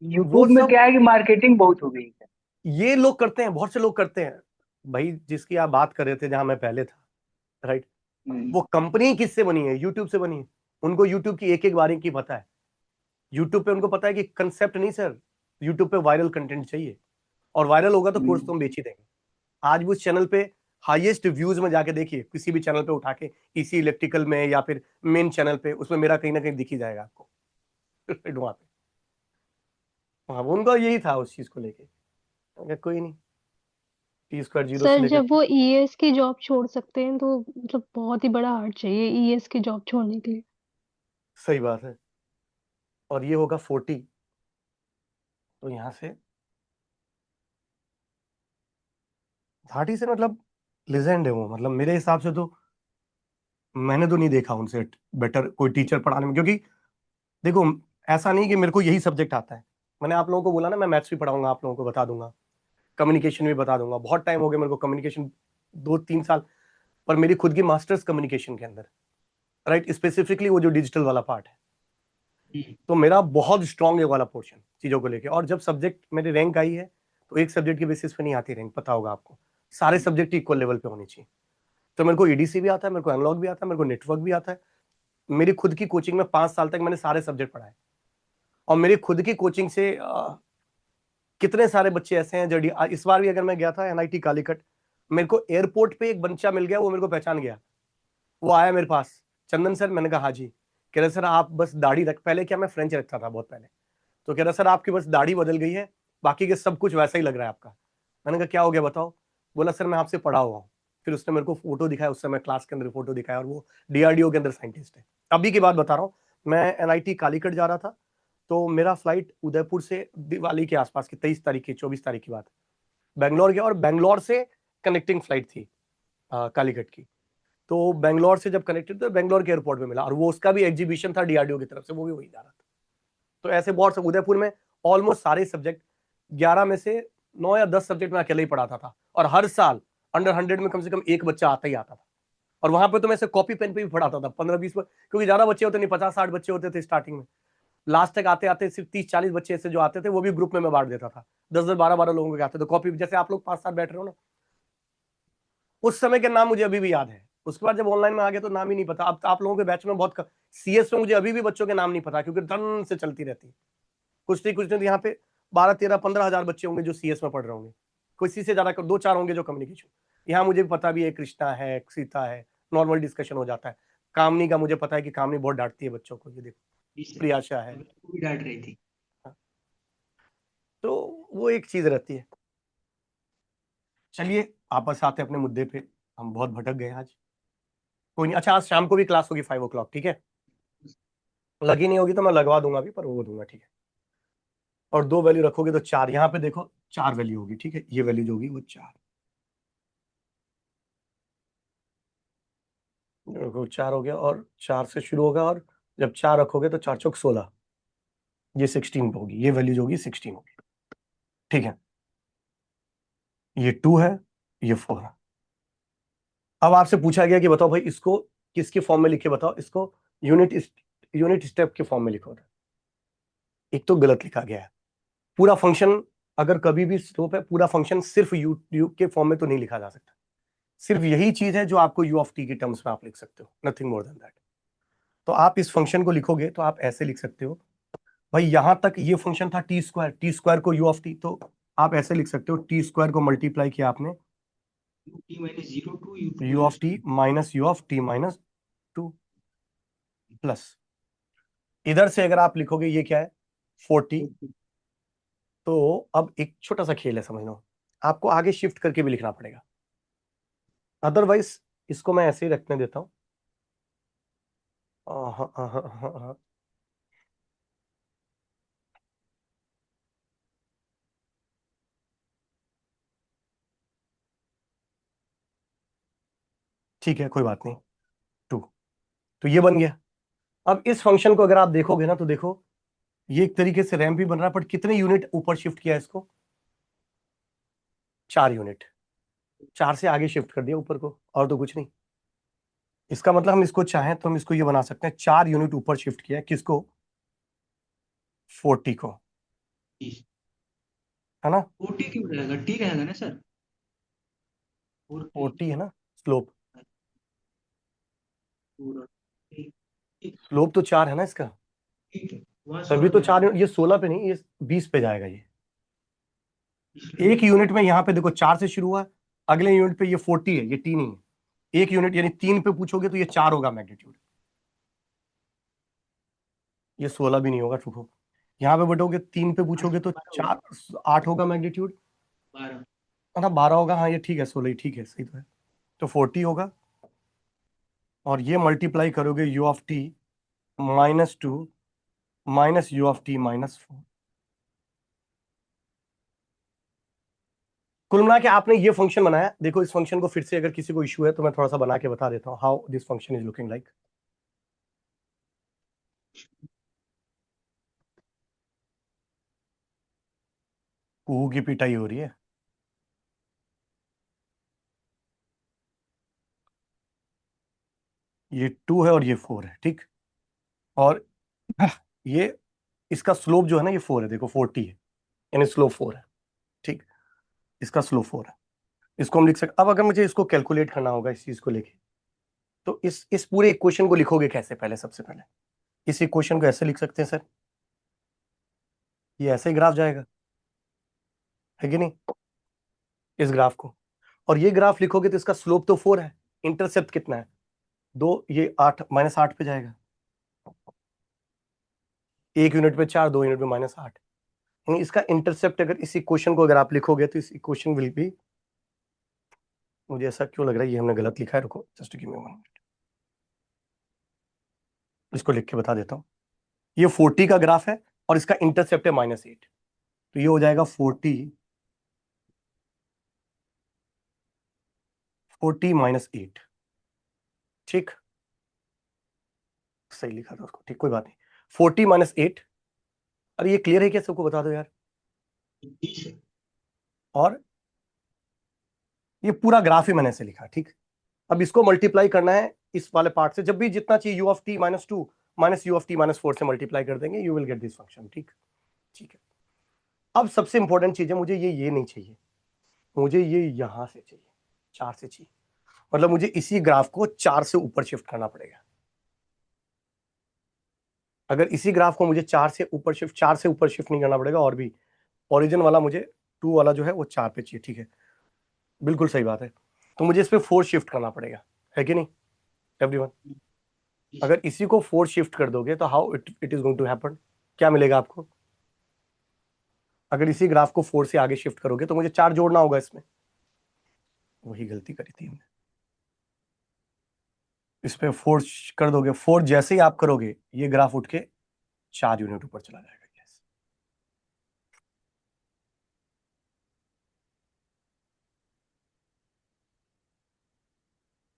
वो यूट्यूब में सब क्या है कि मार्केटिंग बहुत हो गई है। ये लोग करते हैं, बहुत से लोग करते हैं। भाई जिसकी आप बात कर रहे थे जहां मैं पहले था, राइट, हम्म, वो कंपनी किससे बनी है, यूट्यूब से बनी है। उनको यूट्यूब की एक एक बारीकी पता है। यूट्यूब पे उनको पता है कि कंसेप्ट नहीं सर, यूट्यूब पे वायरल कंटेंट चाहिए, और वायरल होगा तो कोर्स तो हम बेच ही देंगे। आज भी उस चैनल पे हाईएस्ट व्यूज में जाके देखिए, किसी भी चैनल पे उठा के, इसी इलेक्ट्रिकल में या फिर मेन चैनल पे, उसमें मेरा कहीं ना कहीं दिख ही जाएगा आपको। वहां पे, वहां उनका यही था उस चीज को लेके, कोई नहीं, T² 0 से सर लेकर। जब वो ईएस की जॉब छोड़ सकते हैं तो मतलब बहुत ही बड़ा हार्ट चाहिए ईएस की जॉब छोड़ने के लिए। सही बात है। और ये होगा 40, तो यहाँ से घाटी से, मतलब लेजेंड है वो, मतलब मेरे हिसाब से तो मैंने तो नहीं देखा उनसे बेटर कोई टीचर पढ़ाने में। क्योंकि देखो, ऐसा नहीं कि मेरे को यही सब्जेक्ट आता है। मैंने आप लोगों को बोला ना, मैं मैथ्स भी पढ़ाऊंगा, आप लोगों को बता दूंगा, कम्युनिकेशन भी बता दूंगा। बहुत टाइम हो गया मेरे को कम्युनिकेशन, 2-3 साल पर मेरी खुद की मास्टर्स कम्युनिकेशन के अंदर, राइट, स्पेसिफिकली वो जो डिजिटल वाला पार्ट है, तो मेरा बहुत स्ट्रांग है वाला पोर्शन चीजों को लेके। और जब सब्जेक्ट मेरी रैंक आई है तो एक सब्जेक्ट के बेसिस पे नहीं आती रैंक, पता होगा आपको, सारे सब्जेक्ट इक्वल लेवल पे होनी चाहिए। तो मेरे को ईडीसी भी आता है, मेरे को एनालॉग भी आता है, मेरे को नेटवर्क भी आता है। मेरी खुद की कोचिंग में 5 साल तक मैंने सारे सब्जेक्ट पढ़ाए, और मेरी खुद की कोचिंग से कितने सारे बच्चे ऐसे हैं जो इस बार भी अगर मैं गया था एनआईटी कालीकट, मेरे को एयरपोर्ट पे एक बच्चा मिल गया, वो मेरे को पहचान गया, वो आया मेरे पास, चंदन सर। मैंने कहा हाँ जी। कह रहे सर आप बस दाढ़ी रख, पहले क्या मैं फ्रेंच रखता था बहुत पहले, तो कह रहा सर आपकी बस दाढ़ी बदल गई है, बाकी के सब कुछ वैसा ही लग रहा है आपका। मैंने कहा क्या हो गया बताओ। बोला सर मैं आपसे पढ़ा हुआ हूँ। फिर उसने मेरे को फोटो दिखाया, उस समय क्लास के अंदर फोटो दिखाया, और वो डीआरडीओ के अंदर साइंटिस्ट है। अभी की बात बता रहा हूँ, मैं एनआईटी कालीकट जा रहा था, तो मेरा फ्लाइट उदयपुर से दिवाली के आसपास की 23 तारीख की, 24 तारीख की बात, बैंगलोर गया, और बैंगलोर से कनेक्टिंग फ्लाइट थी कालीकट की। तो बैंगलोर से जब कनेक्टेड, तो बैंगलोर के एयरपोर्ट पे मिला, और वो उसका भी एग्जीबिशन था डीआरडीओ की तरफ से, वो भी वही जा रहा था। तो ऐसे बहुत सब उदयपुर में ऑलमोस्ट सारे सब्जेक्ट, 11 में से 9 या 10 सब्जेक्ट मैं अकेले ही पढ़ाता था, और हर साल अंडर 100 में कम से कम एक बच्चा आता ही आता था। और वहां पे तो मैं ऐसे कॉपी पेन पे भी पढ़ाता था, 15-20, क्योंकि ज्यादा बच्चे होते नहीं, 50-60 बच्चे होते थे स्टार्टिंग में। लास्ट तक आते आते सिर्फ 30-40 बच्चे ऐसे जो आते थे, वो भी ग्रुप में मैं बांट देता था, 10-10, 12-12 लोगों के आते थे कॉपी, जैसे आप लोग 5-7 बैठ रहे हो ना। उस समय के नाम मुझे अभी भी याद है। उसके बाद जब ऑनलाइन में आ गया तो नाम ही नहीं पता। अब आप लोगों के बैच में बहुत सीएस में मुझे अभी भी बच्चों के नाम नहीं पता, क्योंकि टन से चलती रहती है। कुछ नहीं तो यहाँ पे 12-13-15 हजार बच्चे होंगे जो सीएस में पढ़ रहे होंगे, किसी से ज्यादा 2-4 होंगे जो कम्युनिकेशन। यहाँ मुझे भी पता भी है, कृष्णा है, सीता है, नॉर्मल डिस्कशन हो जाता है। कामनी का मुझे पता है कि कामनी बहुत डांटती है बच्चों को, ये देखो प्रियाशा है, भी डांट रही थी। तो वो एक चीज रहती है। चलिए वापस आते हैं अपने मुद्दे पे, हम बहुत भटक गए आज। कोई नहीं, अच्छा आज शाम को भी क्लास होगी 5 o'clock, ठीक है। लगी नहीं होगी तो मैं लगवा दूंगा अभी, पर वो दूंगा, ठीक है। और 2 वैल्यू रखोगे तो 4, यहाँ पे देखो 4 वैल्यू होगी, ठीक है। ये वैल्यू जो होगी वो 4, देखो 4 हो गया, और 4 से शुरू होगा, और जब 4 रखोगे तो 4 चौक 16, ये 16 पे होगी, ये वैल्यू जो होगी 16 होगी, ठीक है। ये 2 है, ये 4 है। अब आपसे पूछा गया कि बताओ भाई इसको किसके फॉर्म में लिखे, बताओ इसको यूनिट स्टेप के फॉर्म में लिखो। एक तो गलत लिखा गया है। पूरा फंक्शन अगर कभी भी स्लोप है, पूरा फंक्शन सिर्फ यू के फॉर्म में तो नहीं लिखा जा सकता। सिर्फ यही चीज है जो आपको यू ऑफ टी के टर्म्स में आप लिख सकते हो, नथिंग मोर देन दैट। तो आप इस फंक्शन को लिखोगे तो आप ऐसे लिख सकते हो, भाई यहां तक ये फंक्शन था टी स्क्वायर को यू ऑफ टी, तो आप ऐसे लिख सकते हो टी स्क्वायर को मल्टीप्लाई किया आपने t minus 0 to u u of t minus u of t minus 2 plus, इधर से अगर आप लिखोगे ये क्या है 40। तो अब एक छोटा सा खेल है, समझ लो, आपको आगे शिफ्ट करके भी लिखना पड़ेगा, अदरवाइज इसको मैं ऐसे ही रखने देता हूं। हाँ हाँ हाँ हाँ हाँ, ठीक है कोई बात नहीं, 2। तो ये बन गया। अब इस फंक्शन को अगर आप देखोगे ना, तो देखो ये एक तरीके से रैंप भी बन रहा है, बट कितने यूनिट ऊपर शिफ्ट किया इसको, 4 यूनिट, 4 से आगे शिफ्ट कर दिया ऊपर को, और तो कुछ नहीं। इसका मतलब हम इसको चाहें तो हम इसको ये बना सकते हैं, 4 यूनिट ऊपर शिफ्ट किया है, किसको, 40 को, है ना। 40 क्यों रहेगा, टी रहेगा ना सर, 40 है ना स्लोप, 4 ठीक स्लोप तो 4 है ना इसका, ठीक है, वहाँ तभी 16 तो पे 4, रहेगा। ये 16 पे नहीं, ये 20 पे जाएगा ये। इसलिए एक यूनिट में यहाँ पे देखो 4 से शुरू हुआ, अगले यूनिट पे ये 40 है, ये टी नहीं है। एक यूनिट यानी 3 पे पूछोगे तो ये 4 होगा मैग्नीट्यूड, ये 16 भी नहीं होगा, रुको। यहाँ पे बैठोगे 3 पे पूछोगे तो 4 8 होगा मैग्नीट्यूड, 12 है ना, 12 होगा, हाँ ये ठीक है, 16 ही ठीक है, सही तो है। तो 40 होगा, और ये मल्टीप्लाई करोगे you of t minus 2 minus u of t minus 4। कुल मिला के आपने ये फंक्शन बनाया। देखो इस फंक्शन को फिर से अगर किसी को इश्यू है तो मैं थोड़ा सा बना के बता देता हूँ, how this function is looking like. Kuhu की पिटाई हो रही है। ये 2 है और ये 4 है, ठीक। और ये इसका स्लोप जो है ना ये 4 है, देखो 40 है, यानी स्लोप 4 है, ठीक। इसका स्लोप 4 है, इसको हम लिख सकते। अब अगर मुझे इसको कैलकुलेट करना होगा इस चीज को लेके, तो इस पूरे इक्वेशन को लिखोगे कैसे? पहले सबसे पहले इस इक्वेशन को ऐसे लिख सकते हैं सर, ये ऐसे ही ग्राफ जाएगा, है कि नहीं, इस ग्राफ को। और ये ग्राफ लिखोगे तो इसका स्लोप तो 4 है, इंटरसेप्ट कितना है 2, ये 8 -8 पे जाएगा, 1 यूनिट पे 4, 2 यूनिट पे -8, यानी इसका इंटरसेप्ट अगर इस इक्वेशन को अगर आप लिखोगे तो इस इक्वेशन विल बी, मुझे ऐसा क्यों लग रहा है ये हमने गलत लिखा है, रुको जस्ट गिव मी 1 मिनट, इसको लिख के बता देता हूँ। ये 40 का ग्राफ है और इसका इंटरसेप्ट है -8, तो ये हो जाएगा 40 -8, ठीक, सही लिखा था उसको, ठीक, कोई बात नहीं। 40 -8, अरे ये क्लियर है क्या सबको? बता दो यार। 30 है। और ये पूरा ग्राफ ही मैंने ऐसे लिखा, ठीक। अब इसको मल्टीप्लाई करना है इस वाले पार्ट से, जब भी जितना चाहिए u of t -2 minus u of t -4 से मल्टीप्लाई कर देंगे, you will get this function, ठीक। ठीक है, अब सबसे इंपॉर्टेंट चीज है, मुझे ये नहीं चाहिए, मुझे ये यहां से चाहिए, 4 से चाहिए, मतलब मुझे इसी ग्राफ को 4 से ऊपर शिफ्ट करना पड़ेगा। अगर इसी ग्राफ को मुझे 4 से ऊपर शिफ्ट नहीं करना पड़ेगा, और भी ओरिजिन वाला मुझे 2 वाला जो है वो 4 पे चाहिए, ठीक है, बिल्कुल सही बात है। तो मुझे इस पे 4 शिफ्ट करना पड़ेगा, है कि नहीं एवरीवन? अगर इसी को 4 शिफ्ट कर दोगे तो how it is going to happen, क्या मिलेगा आपको? अगर इसी ग्राफ को 4 से आगे शिफ्ट करोगे तो मुझे 4 जोड़ना होगा इसमें, वही गलती करी थी हमने। इस पे 4 कर दोगे, 4 जैसे ही आप करोगे ये ग्राफ उठ के 4 यूनिट ऊपर चला जाएगा। यस,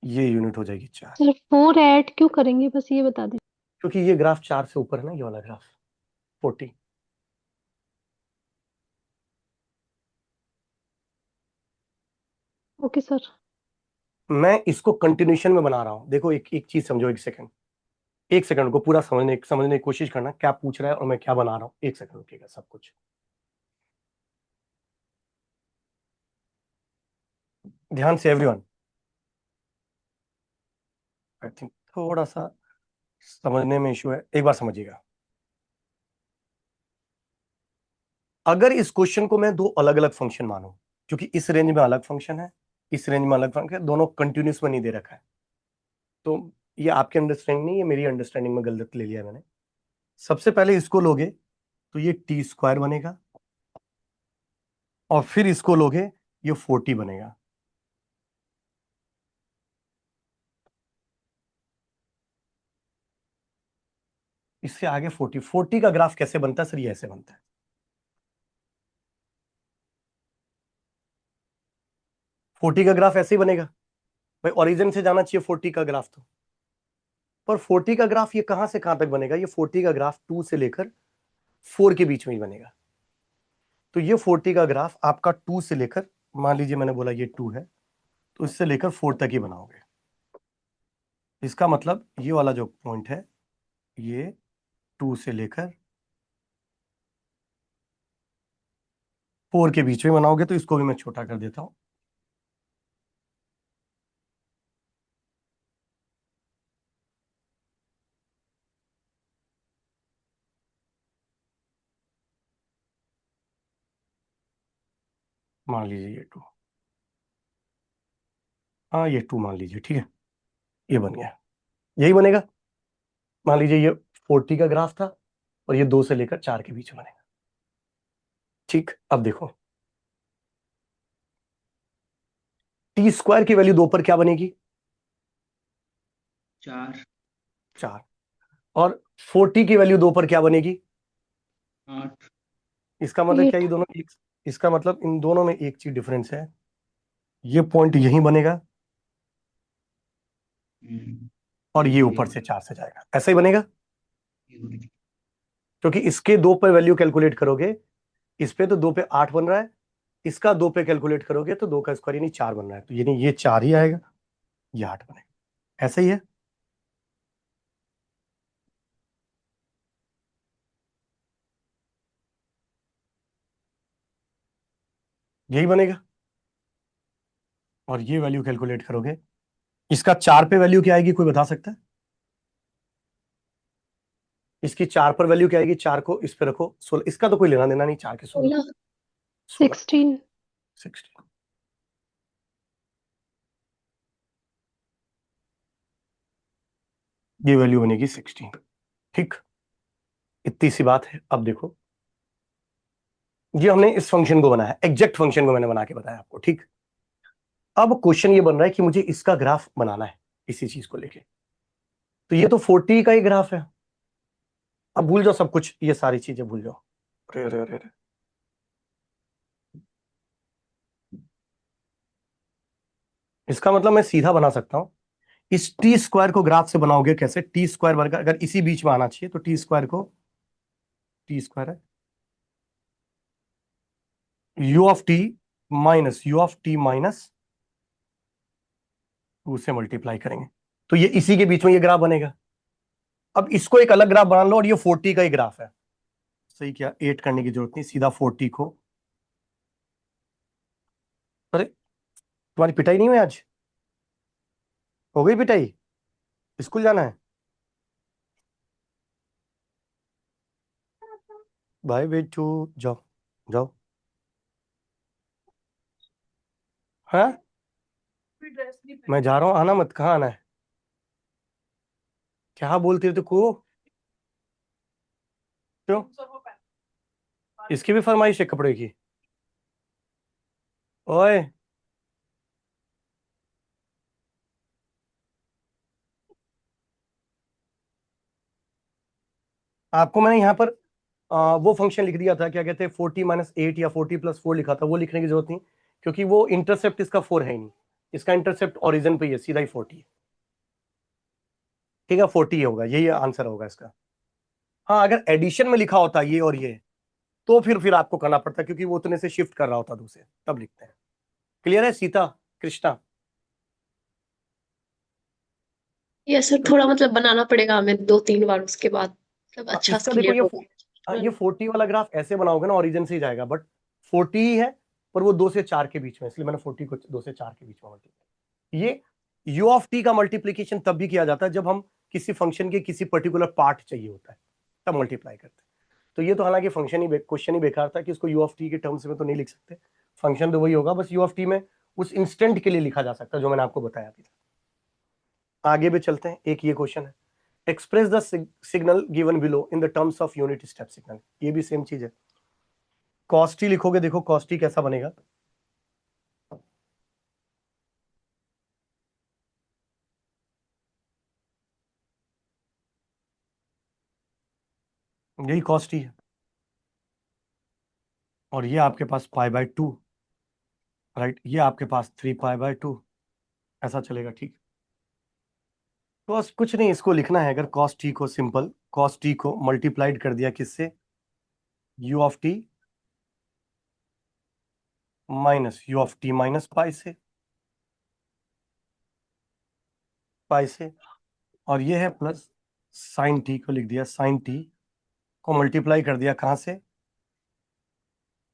ये यूनिट हो जाएगी 4, सर 4 ऐड क्यों करेंगे, बस ये बता दें। क्योंकि ये ग्राफ 4 से ऊपर है ना, ये वाला ग्राफ 40। Okay sir. मैं इसको कंटिन्यूशन में बना रहा हूं, देखो एक एक चीज समझो, एक सेकंड को पूरा समझने की कोशिश करना क्या पूछ रहा है और मैं क्या बना रहा हूं, एक सेकंड रुकिएगा सब कुछ। ध्यान से एवरीवन, आई थिंक थोड़ा सा समझने में इशू है, एक बार समझिएगा। अगर इस क्वेश्चन को मैं दो अलग अलग फंक्शन मानूं, क्योंकि इस रेंज में अलग फंक्शन है, इस रेंज में अलग फंक्शन है, दोनों कंटिन्यूस में नहीं दे रखा है, तो ये आपके अंडरस्टैंडिंग नहीं, ये मेरी अंडरस्टैंडिंग में गलत ले लिया मैंने। सबसे पहले इसको लोगे तो ये t² बनेगा, और फिर इसको लोगे ये 40 बनेगा। इससे आगे 40 का ग्राफ कैसे बनता है सर? ये ऐसे बनता है, फोर्टी का ग्राफ ऐसे ही बनेगा भाई, ओरिजिन से जाना चाहिए 40 का ग्राफ तो, पर 40 का ग्राफ ये कहां से कहां तक बनेगा? ये 40 का ग्राफ 2 से लेकर 4 के बीच में ही बनेगा। तो ये 40 का ग्राफ आपका 2 से लेकर, मान लीजिए मैंने बोला ये 2 है, तो इससे लेकर 4 तक ही बनाओगे। इसका मतलब ये वाला जो पॉइंट है ये 2 से लेकर 4 के बीच में बनाओगे, तो इसको भी मैं छोटा कर देता हूं। मान लीजिए ये 2, हाँ ये 2 मान लीजिए, ठीक है, ये बन गया, यही बनेगा। मान लीजिए ये 40 का ग्राफ था और ये 2 से लेकर 4 के बीच में बनेगा, ठीक। अब देखो t² की वैल्यू 2 पर क्या बनेगी? 4, 4। और 40 की वैल्यू 2 पर क्या बनेगी? 8। इसका मतलब क्या, 8। ये दोनों एक, इसका मतलब इन दोनों में एक चीज डिफरेंस है, ये पॉइंट यहीं बनेगा और ये ऊपर से 4 से जाएगा, ऐसा ही बनेगा। क्योंकि इसके 2 पर वैल्यू कैलकुलेट करोगे, इस पे तो 2 पे 8 बन रहा है, इसका 2 पे कैलकुलेट करोगे तो 2 का स्क्वायर यानी 4 बन रहा है, तो यानी ये 4 ही आएगा, ये 8 बनेगा, ऐसा ही है। यही बनेगा। और ये वैल्यू कैलकुलेट करोगे, इसका 4 पे वैल्यू क्या आएगी, कोई बता सकता है? इसकी 4 पर वैल्यू क्या आएगी? 4 को इस पे रखो, 16। इसका तो कोई लेना देना नहीं, 4 के 16, 16। 16। ये वैल्यू बनेगी 16। ठीक, इतनी सी बात है। अब देखो, ये हमने इस फंक्शन को बनाया, एग्जैक्ट फंक्शन को मैंने बना के बताया आपको। ठीक, अब क्वेश्चन ये बन रहा है कि मुझे इसका ग्राफ बनाना है इसी चीज को लेके। तो ये तो 40 का ही ग्राफ है। अब भूल जाओ सब कुछ, ये सारी चीजें भूल जाओ। अरे अरे अरे अरे। इसका मतलब मैं सीधा बना सकता हूं, इस टी स्क्वायर को ग्राफ से बनाओगे कैसे? टी स्क्वायर वर्ग अगर इसी बीच में आना चाहिए तो टी स्क्वायर को, टी स्क्वायर है u of t minus u of t minus 2 से मल्टीप्लाई करेंगे, तो ये इसी के बीच में ये ग्राफ बनेगा। अब इसको एक अलग ग्राफ बना लो, और ये 40 का ही ग्राफ है। सही क्या, 8 करने की जरूरत नहीं, सीधा 40 को। अरे तुम्हारी पिटाई नहीं हुई आज? हो गई पिटाई? स्कूल जाना है? भाई बेटू, जाओ जाओ। हाँ, मैं जा रहा हूँ, आना मत। कहाँ आना है? क्या बोलते हो? तो को क्यों? इसकी भी फरमाइश है कपड़े की? ओए, आपको मैंने यहाँ पर वो फंक्शन लिख दिया था, क्या कहते हैं, 40-8 या 40+4 लिखा था, वो लिखने की जरूरत नहीं, क्योंकि वो इंटरसेप्ट इसका 4 है ही नहीं। इसका इंटरसेप्ट ओरिजिन पे ही है, सीधा ही 40 है। ठीक है, 40 होगा, यही आंसर होगा इसका। हाँ, अगर एडिशन में लिखा होता ये और ये, तो फिर आपको करना पड़ता, क्योंकि वो उतने से शिफ्ट कर रहा होता दूसरे, तब लिखते हैं। क्लियर है सीता, कृष्णा? यस सर, थोड़ा मतलब बनाना पड़ेगा हमें 2-3 बार, उसके बाद मतलब हाँ, अच्छा इसका देखो, क्लियर ये होगा। ये 40 वाला ग्राफ ऐसे बनाओगे ना, ओरिजिन से ही जाएगा, बट 40 ही है, पर वो 2 से 4 के बीच में, इसलिए मैंने 40 को 2 से 4 के बीच में मल्टीप्लाई। ये u ऑफ टी का मल्टीप्लीकेशन तब भी किया जाता है जब हम किसी फंक्शन के किसी पर्टिकुलर पार्ट चाहिए होता है, तब मल्टीप्लाई करते हैं। तो ये तो हालांकि फंक्शन ही क्वेश्चन ही बेकार था कि इसको u ऑफ टी के टर्म्स में तो नहीं लिख सकते, फंक्शन तो वही होगा, बस u ऑफ टी में उस इंस्टेंट के लिए लिखा जा सकता है, जो मैंने आपको बताया था। आगे भी चलते हैं, एक ये क्वेश्चन है, express the signal given below in the terms of unit step signal. ये भी सेम चीज है, कॉस टी लिखोगे, देखो कॉस टी कैसा बनेगा। यही कॉस टी है, और ये आपके पास π/2, राइट, ये आपके पास 3π/2, ऐसा चलेगा। ठीक, तो बस कुछ नहीं, इसको लिखना है, अगर कॉस टी को, सिंपल कॉस टी को मल्टीप्लाइड कर दिया किससे, u of t minus u of t minus pi से, पाई से, और ये है प्लस साइन टी को लिख दिया, साइन टी को मल्टीप्लाई कर दिया कहां से,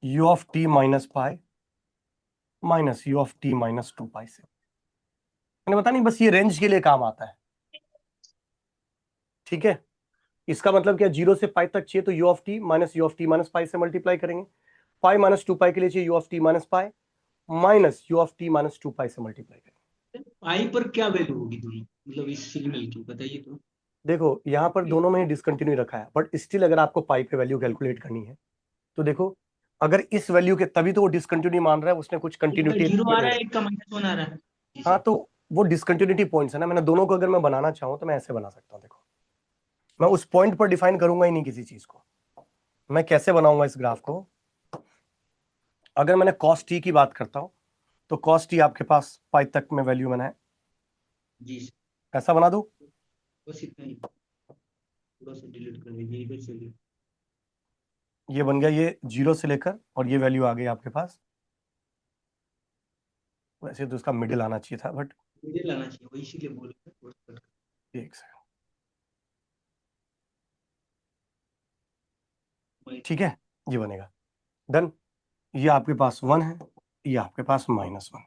u of t minus pi minus u of t minus 2 पाई से। मैंने पता नहीं, बस ये रेंज के लिए काम आता है। ठीक है, इसका मतलब क्या, 0 से पाई तक चाहिए तो u of t minus pi से मल्टीप्लाई करेंगे, पाई माइनस 2 पाई के लिए चाहिए u of t minus pi minus u of t minus 2 पाई से मल्टीप्लाई करेंगे। पाई पर क्या वैल्यू होगी दोनों, मतलब इस सिग्नल की बताइए तो। देखो यहाँ पर दोनों में ही डिसकंटिन्यू रखा है, बट स्टिल अगर आपको पाई पे वैल्यू कैलकुलेट करनी है तो देखो, अगर इस वैल्यू के, तभी तो वो डिसकंटिन्यू मान रहा है, उसने कुछ एक का कंटिन्यूटी। 0 आ रहा है, एक का -1 आ रहा है। जी हाँ, सर। तो वो डिसकंटिन्यूटी पॉइंट्स है ना, मैंने दोनों को अगर मैं बनाना चाहूँ तो मैं ऐसे बना सकता हूँ। देखो, मैं उस पॉइंट पर डिफाइन करूंगा ही नहीं किसी चीज को, मैं कैसे बनाऊंगा इस ग्राफ को। अगर मैंने कॉस टी की बात करता हूँ, तो कॉस टी आपके पास पाई तक में वैल्यू मैंने जी सर, ऐसा बना दूं, बस इतना ही, थोड़ा सा डिलीट कर दीजिए इधर से भी। ये बन गया ये 0 से लेकर, और ये वैल्यू आ गई आपके पास। वैसे तो इसका मिडिल आना चाहिए था, बट मुझे लाना चाहिए, वो इसीलिए बोल रहे थे, थोड़ा सा कट एक सेकंड। कर। ठीक है, ये बनेगा, डन। ये आपके पास 1 है, ये आपके पास -1।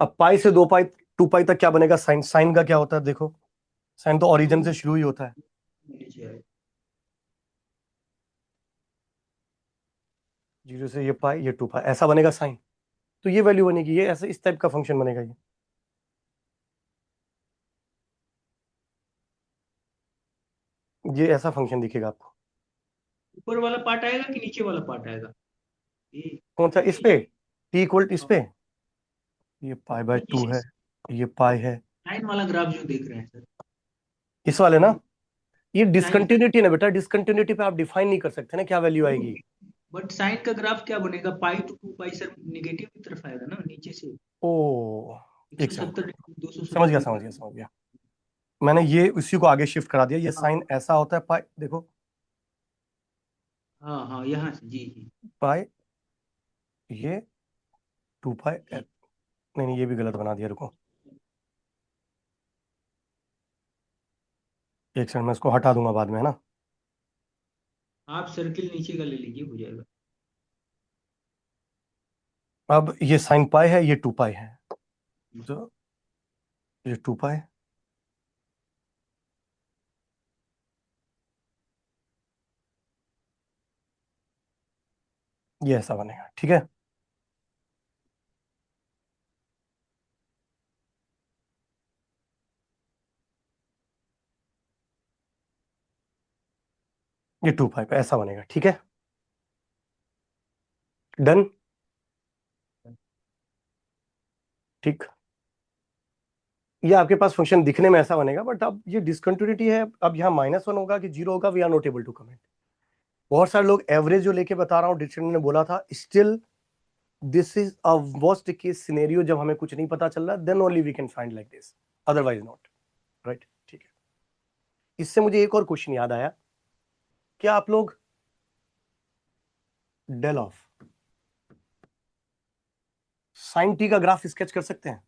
अब पाई से 2 पाई 2 पाई तक क्या बनेगा? साइन। साइन का क्या होता है देखो, साइन तो ओरिजिन से शुरू ही होता है। नीचे आएगा। 0 से ये पाई, ये 2 पाई, ऐसा बनेगा साइन। तो ये वैल्यू बनेगी, ये ऐसे इस टाइप का फंक्शन बनेगा ये ऐसा फंक्शन दिखेगा आपको। ऊपर वाला पार्ट आएगा कि नीचे वाला पार्ट आएगा? ये कौन सा? इस पे t इक्वल इस पे, ये π/2 है, ये पाई है, साइन वाला ग्राफ जो देख रहे हैं सर, इस वाले ना। ये साइन, डिसकंटिन्यूटी ना बेटा, डिसकंटिन्यूटी पे आप डिफाइन नहीं कर सकते ना क्या वैल्यू आएगी। बट साइन का ग्राफ क्या बनेगा? पाई टू 2 पाई सर, नेगेटिव की तरफ आएगा ना नीचे से। ओ, एक सेकंड, 170 270 समझ गया समझ गया समझ गया। मैंने ये उसी को आगे शिफ्ट करा दिया। ये हाँ साइन ऐसा होता है, पाई देखो, हाँ हाँ, यहाँ से जी जी। पाई, ये 2 पाई। नहीं नहीं, ये भी गलत बना दिया, रुको एक सेकंड, मैं इसको हटा दूंगा बाद में, है ना। आप सर्किल नीचे का ले लीजिए, हो जाएगा। अब ये साइन पाई है, ये 2 पाई है, तो ये 2 पाई, ये ऐसा बनेगा, ठीक है। ये 2 पाई पे ऐसा बनेगा, ठीक है। डन, ठीक। ये आपके पास फंक्शन दिखने में ऐसा बनेगा, बट अब ये डिसकंटिन्यूटी है। अब यहाँ -1 होगा कि 0 होगा, we are not able to comment. बहुत सारे लोग एवरेज जो लेके बता रहा हूँ, डिक्शनरी ने बोला था, still this is a worst case scenario. जब हमें कुछ नहीं पता चल रहा, then only we can find like this, otherwise not, right, ठीक है। इससे मुझे एक और क्वेश्चन याद आया, क्या आप लोग डेल ऑफ साइन टी का ग्राफ स्केच कर सकते हैं?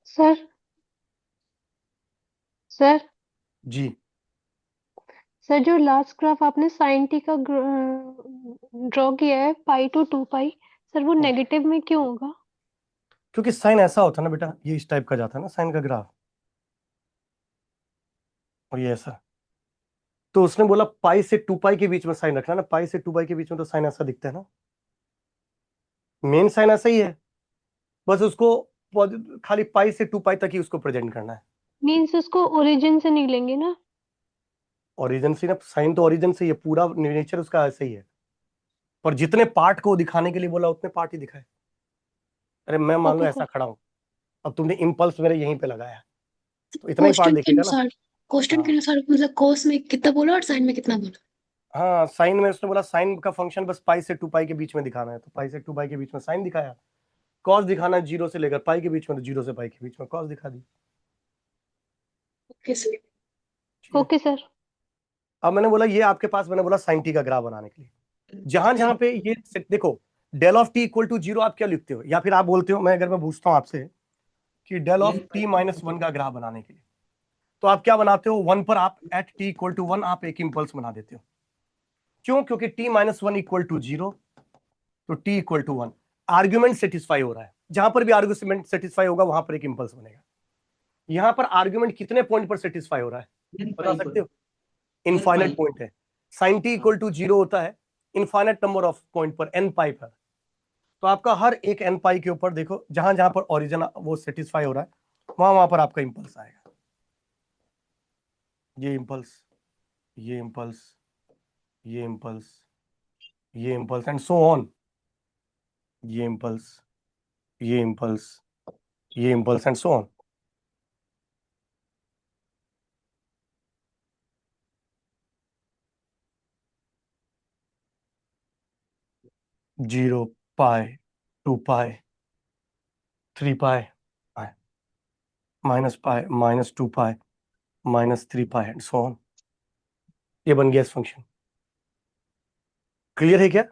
सर सर जी, सर जो लास्ट ग्राफ आपने साइन टी का ड्रॉ किया है, पाई टू 2 पाई, सर वो नेगेटिव में क्यों होगा? क्योंकि साइन ऐसा होता है ना बेटा, ये इस टाइप का जाता है ना साइन का ग्राफ, और ये ऐसा। तो उसने बोला पाई से 2 पाई के बीच में साइन रखना ना, पाई से 2 पाई के बीच में तो साइन ऐसा दिखता है ना, मेन साइन ऐसा ही है, बस उसको खाली पाई से 2 पाई तक ही उसको प्रेजेंट करना है। मीन्स उसको ओरिजिन से नहीं लेंगे ना? ओरिजिन से ना, साइन तो ओरिजिन से ही है, पूरा नेचर उसका ऐसे ही है, पर जितने पार्ट को दिखाने के लिए बोला उतने पार्ट ही दिखाए। अरे मैं मान लो ओके ऐसा सर। खड़ा हूं, अब तुमने इम्पल्स मेरे यहीं पे लगाया, तो इतना ही पार्ट क्वेश्चन के दिखेगा ना। अनुसार, क्वेश्चन के हाँ अनुसार मतलब कोस में कितना बोला और साइन में कितना बोला? हाँ, साइन में उसने बोला साइन का फंक्शन बस पाई से 2 पाई के बीच में दिखाना है, तो पाई से 2 पाई के बीच में साइन दिखाया। कॉस दिखाना है 0 से लेकर पाई के बीच में, तो 0 से पाई के बीच में कॉस दिखा दी, ओके सर। ठीक है। Okay sir. अब मैंने बोला ये आपके पास, मैंने बोला साइन टी का ग्राफ बनाने के लिए, जहां जहां पे ये देखो, del of t equal to 0 आप क्या लिखते हो, या फिर आप बोलते हो, मैं अगर मैं पूछता हूं आपसे कि डेल ऑफ टी -1 का ग्राफ बनाने के लिए, तो आप क्या बनाते हो? 1 पर आप एट टी इक्वल टू 1 आप एक इंपल्स बना देते हो। क्यों? क्योंकि t-1 इक्वल टू 0, तो t equal to 1, argument satisfy हो रहा है। जहां पर भी आर्ग्यूमेंट सेटिस्फाई होगा वहां पर एक इंपल्स बनेगा। यहां पर आर्ग्यूमेंट कितने पॉइंट पर सेटिस्फाई हो रहा है बता सकते हो? इनफाइनाइट पॉइंट है। साइन टी इक्वल टू 0 होता है इनफाइनाइट नंबर ऑफ पॉइंट पर, n पाई पर। तो आपका हर एक n पाई के ऊपर देखो, जहां जहां पर ओरिजिन वो सेटिस्फाई हो रहा है, वहां वहां पर आपका इंपल्स आएगा। ये इंपल्स, ये इंपल्स, ये इंपल्स, ये इंपल्स, एंड सो ऑन। ये इंपल्स, ये इंपल्स, ये impulse, and so on. Zero, pi, 2 pi, 3 pi, -pi, -2 pi, -3 pi, and so on. ये बन गया इस फंक्शन। क्लियर है क्या?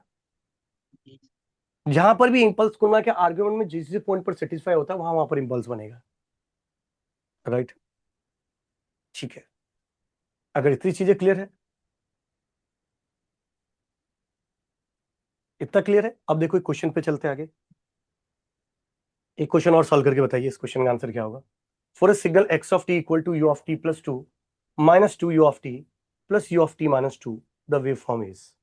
जहां पर भी इंपल्स करना, क्या आर्ग्यूमेंट में जिस जिस पॉइंट पर सेटिस्फाई होता है वहां वहां पर इंपल्स बनेगा। राइट, ठीक है। अगर इतनी चीजें क्लियर है, इतना क्लियर है, अब देखो एक क्वेश्चन पे चलते हैं आगे। एक क्वेश्चन और सॉल्व करके बताइए इस क्वेश्चन का आंसर क्या होगा। For a signal x of t equal to u of t plus two minus two u of t plus u of t minus two, the wave form is.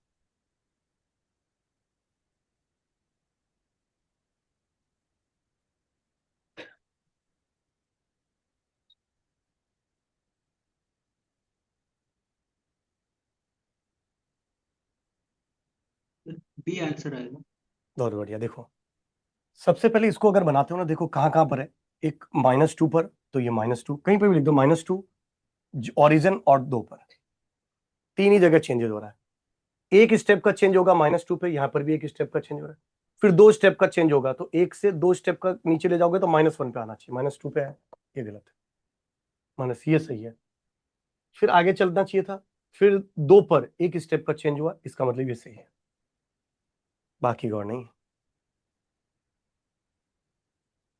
B answer आएगा। बहुत बढ़िया। देखो सबसे पहले इसको अगर बनाते हो ना, देखो कहाँ कहाँ पर है। एक माइनस टू पर, तो ये माइनस टू कहीं पर भी लिख दो, माइनस टू ऑरिजन और दो पर, तीन ही जगह चेंजेस हो रहा है। एक स्टेप का चेंज होगा माइनस टू पे, यहां पर भी एक स्टेप का चेंज हो रहा है। फिर दो स्टेप का चेंज होगा, तो एक से दो स्टेप का नीचे ले जाओगे तो माइनस वन पे आना चाहिए, माइनस टू पे है, ये गलत है, माइनस ये सही है। फिर आगे चलना चाहिए था, फिर दो पर एक स्टेप का चेंज हुआ, इसका मतलब ये सही है, बाकी गौर नहीं।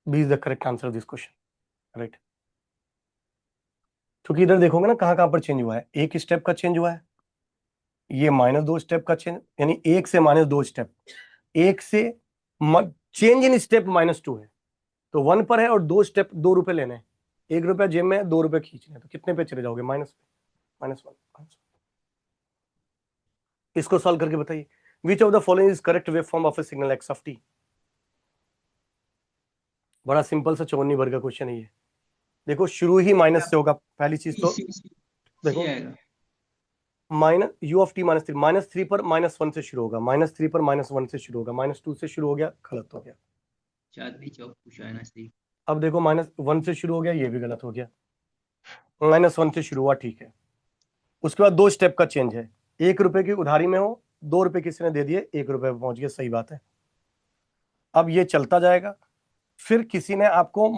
B is the correct answer this question, right. क्योंकि इधर देखोगे ना कहाँ कहाँ पर चेंज हुआ है, एक स्टेप का चेंज हुआ है, ये माइनस दो स्टेप का चेंज, यानी एक से माइनस दो स्टेप, एक से change in step minus two है, तो वन पर है और दो स्टेप, दो रुपए लेने हैं, एक रुपया जेब में है, दो रुपए खींचने हैं, तो कितने पे चले जाओगे, माइनस पे, माइनस वन। इसको सॉल्व करके बताइए, which of the following is correct wave form of A signal x of T. बड़ा सिंपल सा चौवन्नी भर का क्वेश्चन है ये। देखो शुरू ही माइनस से होगा, पहली चीज तो देखो, आएगा। Minus u of t minus three, minus three पर माइनस वन से शुरू होगा, माइनस थ्री पर माइनस वन से शुरू होगा, माइनस टू से शुरू हो गया, गलत हो गया। चांदनी चौक पूछा है ना, सही। अब देखो माइनस वन से शुरू हो गया, ये भी गलत हो गया, माइनस वन से शुरू हुआ, ठीक है। उसके बाद दो स्टेप का चेंज है, एक रुपए की उधारी में हो, दो रुपए किसी ने दे दिए, एक रुपए पे पहुंच गया, सही बात है। अब ये चलता जाएगा, फिर किसी ने आपको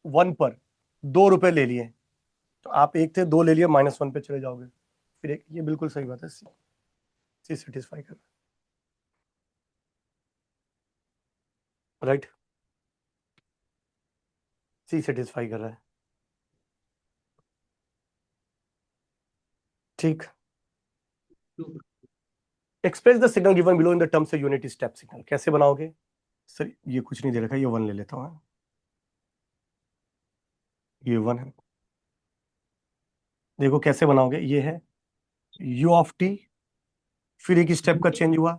वन पर दो रुपए ले लिए, तो आप एक थे, दो ले लिए, माइनस वन पे चले जाओगे, फिर एक, ये बिल्कुल सही बात है, सी सेटिस्फाई कर, राइट, सी सेटिस्फाई कर रहा है, ठीक। Express the signal given below in the terms of unit step signal, कैसे बनाओगे सर, ये कुछ नहीं दे रखा, ये वन ले लेता हूँ, ये वन है। देखो कैसे बनाओगे, ये है u ऑफ टी, फिर एक स्टेप का चेंज हुआ,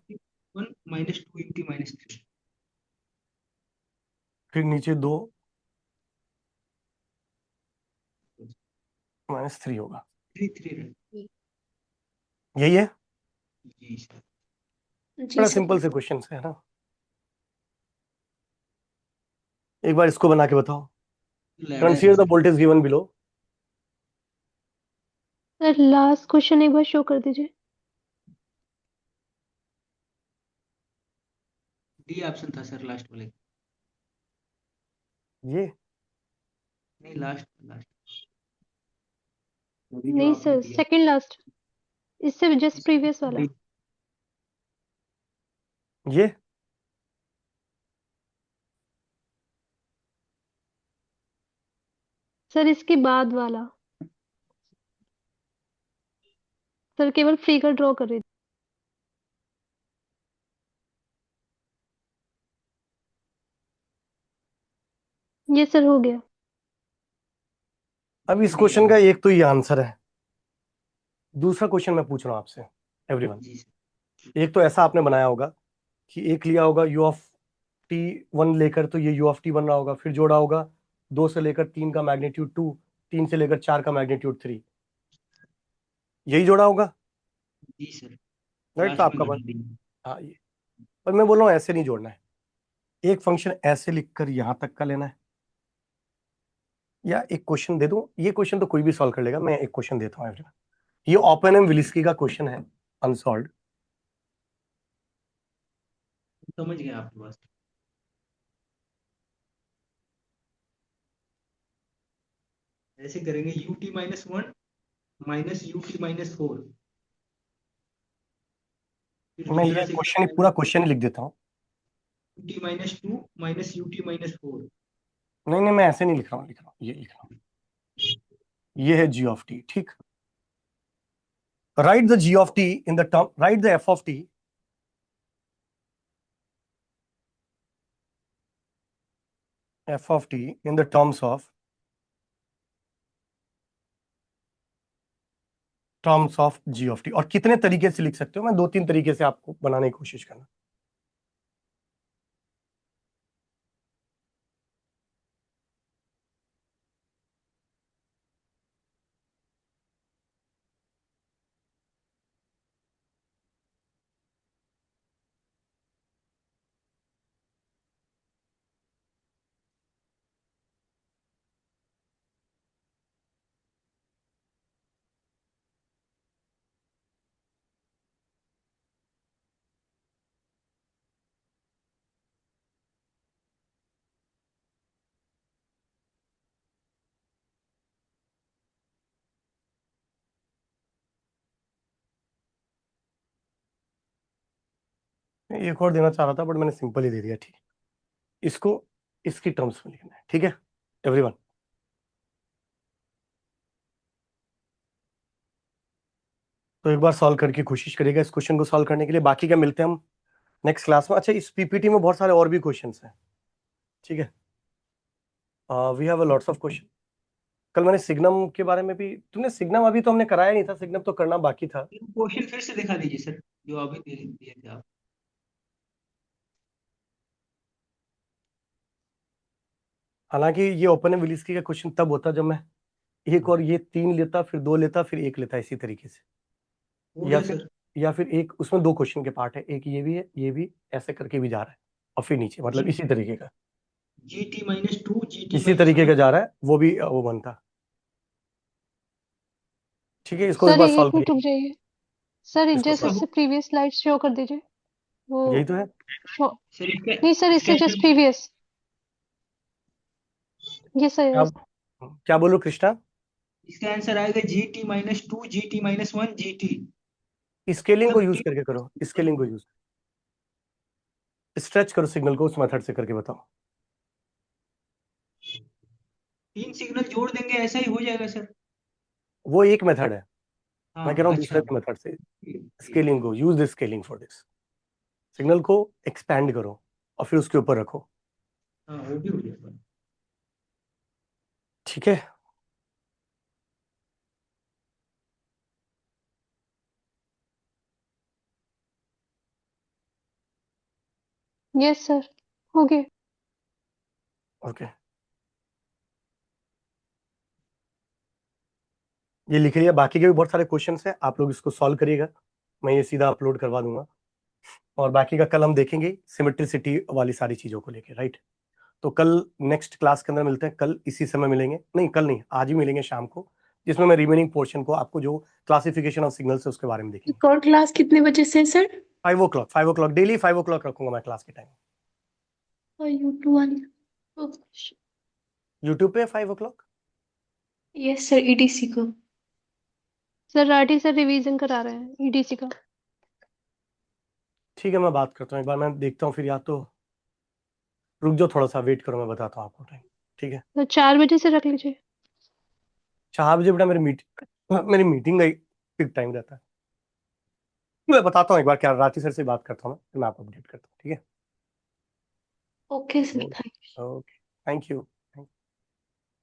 one minus two into minus three, फिर नीचे दो, माइनस थ्री होगा, थ्री थ्री, यही है। जी सर। जी बड़ा सर। सिंपल से क्वेश्चन है ना, एक बार इसको बना के बताओ, consider the voltage given below. Sir last question एक बार शो कर दीजिए। डी ऑप्शन था सर, लास्ट वाले। ये नहीं, लास्ट लास्ट नहीं सर, सेकंड लास्ट, इससे जस्ट प्रीवियस वाला। ये सर इसके बाद वाला, सर केवल फ्री का ड्रॉ कर रही थी। ये सर हो गया। अब इस क्वेश्चन का एक तो ये आंसर है, दूसरा क्वेश्चन मैं पूछ रहा हूं आपसे एवरीवन। जी सर। एक तो ऐसा आपने बनाया होगा कि एक लिया होगा u ऑफ टी वन लेकर, तो ये u ऑफ टी बन रहा होगा, फिर जोड़ा होगा दो से लेकर तीन का मैग्नीट्यूड टू, तीन से लेकर चार का मैग्नीट्यूड थ्री, यही जोड़ा होगा, जी सर। राइट। तो लास्ट में आपका बना बन, दी। हाँ ये, पर मैं बोल रहा हूँ ऐसे नहीं जोड़ना है, एक फंक्शन ऐसे लिखकर यहां तक का लेना है, या एक क्वेश्चन दे दूं, ये क्वेश्चन तो कोई भी सॉल्व कर लेगा, मैं एक क्वेश्चन देता हूँ एवरीवन। ये ओपेनहेम विलिस्की का क्वेश्चन है, अनसॉल्व्ड। समझ गया आपकी बात। ऐसे करेंगे, U T minus one minus U T minus four, फिर मैं दूसरा ये से क्वेश्चन ही, पूरा क्वेश्चन ही लिख देता हूँ। U T minus to minus U T minus four. नहीं नहीं, मैं ऐसे नहीं लिख रहा हूँ, लिख रहा हूँ, ये लिख रहा हूँ। ये है जी ऑफ टी, ठीक। Right the g of t in the term, right the f of t in the terms of g of t. और कितने तरीके से लिख सकते हो, मैं 2-3 तरीके से आपको बनाने की कोशिश करना। एक और देना चाह रहा था बट मैंने सिंपल ही दे दिया, ठीक। इसको इसकी टर्म्स में लिखना है, ठीक है एवरीवन। तो एक बार सॉल्व करके कोशिश करिएगा इस क्वेश्चन को सॉल्व करने के लिए। बाकी का मिलते हैं हम नेक्स्ट क्लास में। अच्छा, इस पीपीटी में बहुत सारे और भी क्वेश्चंस हैं, ठीक है। We have a lots of question. कल मैंने सिग्नम के बारे में भी, तुमने सिग्नम अभी तो हमने कराया नहीं था, सिग्नम तो करना बाकी था। क्वेश्चन फिर से दिखा दीजिए सर, जो अभी दिए थे आप। हालांकि ये ओपन एबिलिटी का क्वेश्चन तब होता जब मैं एक और ये 3 लेता, फिर 2 लेता, फिर 1 लेता, इसी तरीके से। हो या गया फिर सर। या फिर एक उसमें 2 क्वेश्चन के पार्ट है, एक ये भी है, ये भी ऐसे करके भी जा रहा है, और फिर नीचे, मतलब इसी तरीके का, GT-2 GT इसी तरीके का -1। जा रहा है, वो भी वो बनता। ठीक है, इसको एक सर बार एक सॉल्व मिनट करिए। रुक जाइए सर, इसको जस्ट solve- इससे प्रीवियस स्लाइड शो कर दीजिए वो यही तो है। शो। सर इसका नहीं सर, इसका इससे जस्ट प्रीवियस। ये सर क्या क्या बोलो कृष्णा? इसका आंसर आएगा GT-2 GT-1 GT। स्केलिंग को मतलब यूज करके करो, स्केलिंग को यूज, स्ट्रेच करो सिग्नल को, उस मेथड से करके बताओ। 3 सिग्नल जोड़ देंगे, ऐसा ही हो जाएगा सर। वो एक मेथड है, मैं कह हाँ रहा हूँ अच्छा। दूसरे मेथड से। स्केलिंग को use, the scaling for this. Signal को एक्सपैंड करो और फिर उसके ऊपर रखो, हाँ वो भी हो जाएगा। ठीक है। यस सर, हो गया। ओके, ये लिख लिया। बाकी के भी बहुत सारे क्वेश्चंस हैं, आप लोग इसको सॉल्व करिएगा, मैं ये सीधा अपलोड करवा दूंगा। और बाकी का कल हम देखेंगे सिमेट्रिसिटी वाली सारी चीजों को लेके, राइट। तो कल नेक्स्ट क्लास के अंदर मिलते हैं, कल इसी समय मिलेंगे, नहीं कल नहीं, आज ही मिलेंगे शाम को, जिसमें मैं रिमेनिंग पोर्शन को आपको जो क्लासिफिकेशन ऑफ सिग्नल है उसके बारे में देखेंगे। एक और क्लास कितने बजे से है सर? 5 o'clock डेली 5 o'clock रखूंगा मैं क्लास के टाइम। और यूट्यूब वाली? यूट्यूब पे 5 o'clock। यस सर, EDC को। सर राठी सर रिवीजन करा रहे हैं ईडीसी का। ठीक है, मैं बात करता हूँ एक बार, मैं देखता हूँ, फिर या तो रुक जाओ थोड़ा सा, वेट करो, मैं बताता हूँ आपको टाइम, ठीक है। तो 4 बजे से रख लीजिए। 4 बजे बेटा मेरी मीटिंग का एक टाइम रहता है। मैं बताता हूँ एक बार, क्या राठी सर से बात करता हूँ मैं, फिर मैं आपको अपडेट करता हूँ, ठीक है। Okay sir, thank you. Okay, thank you.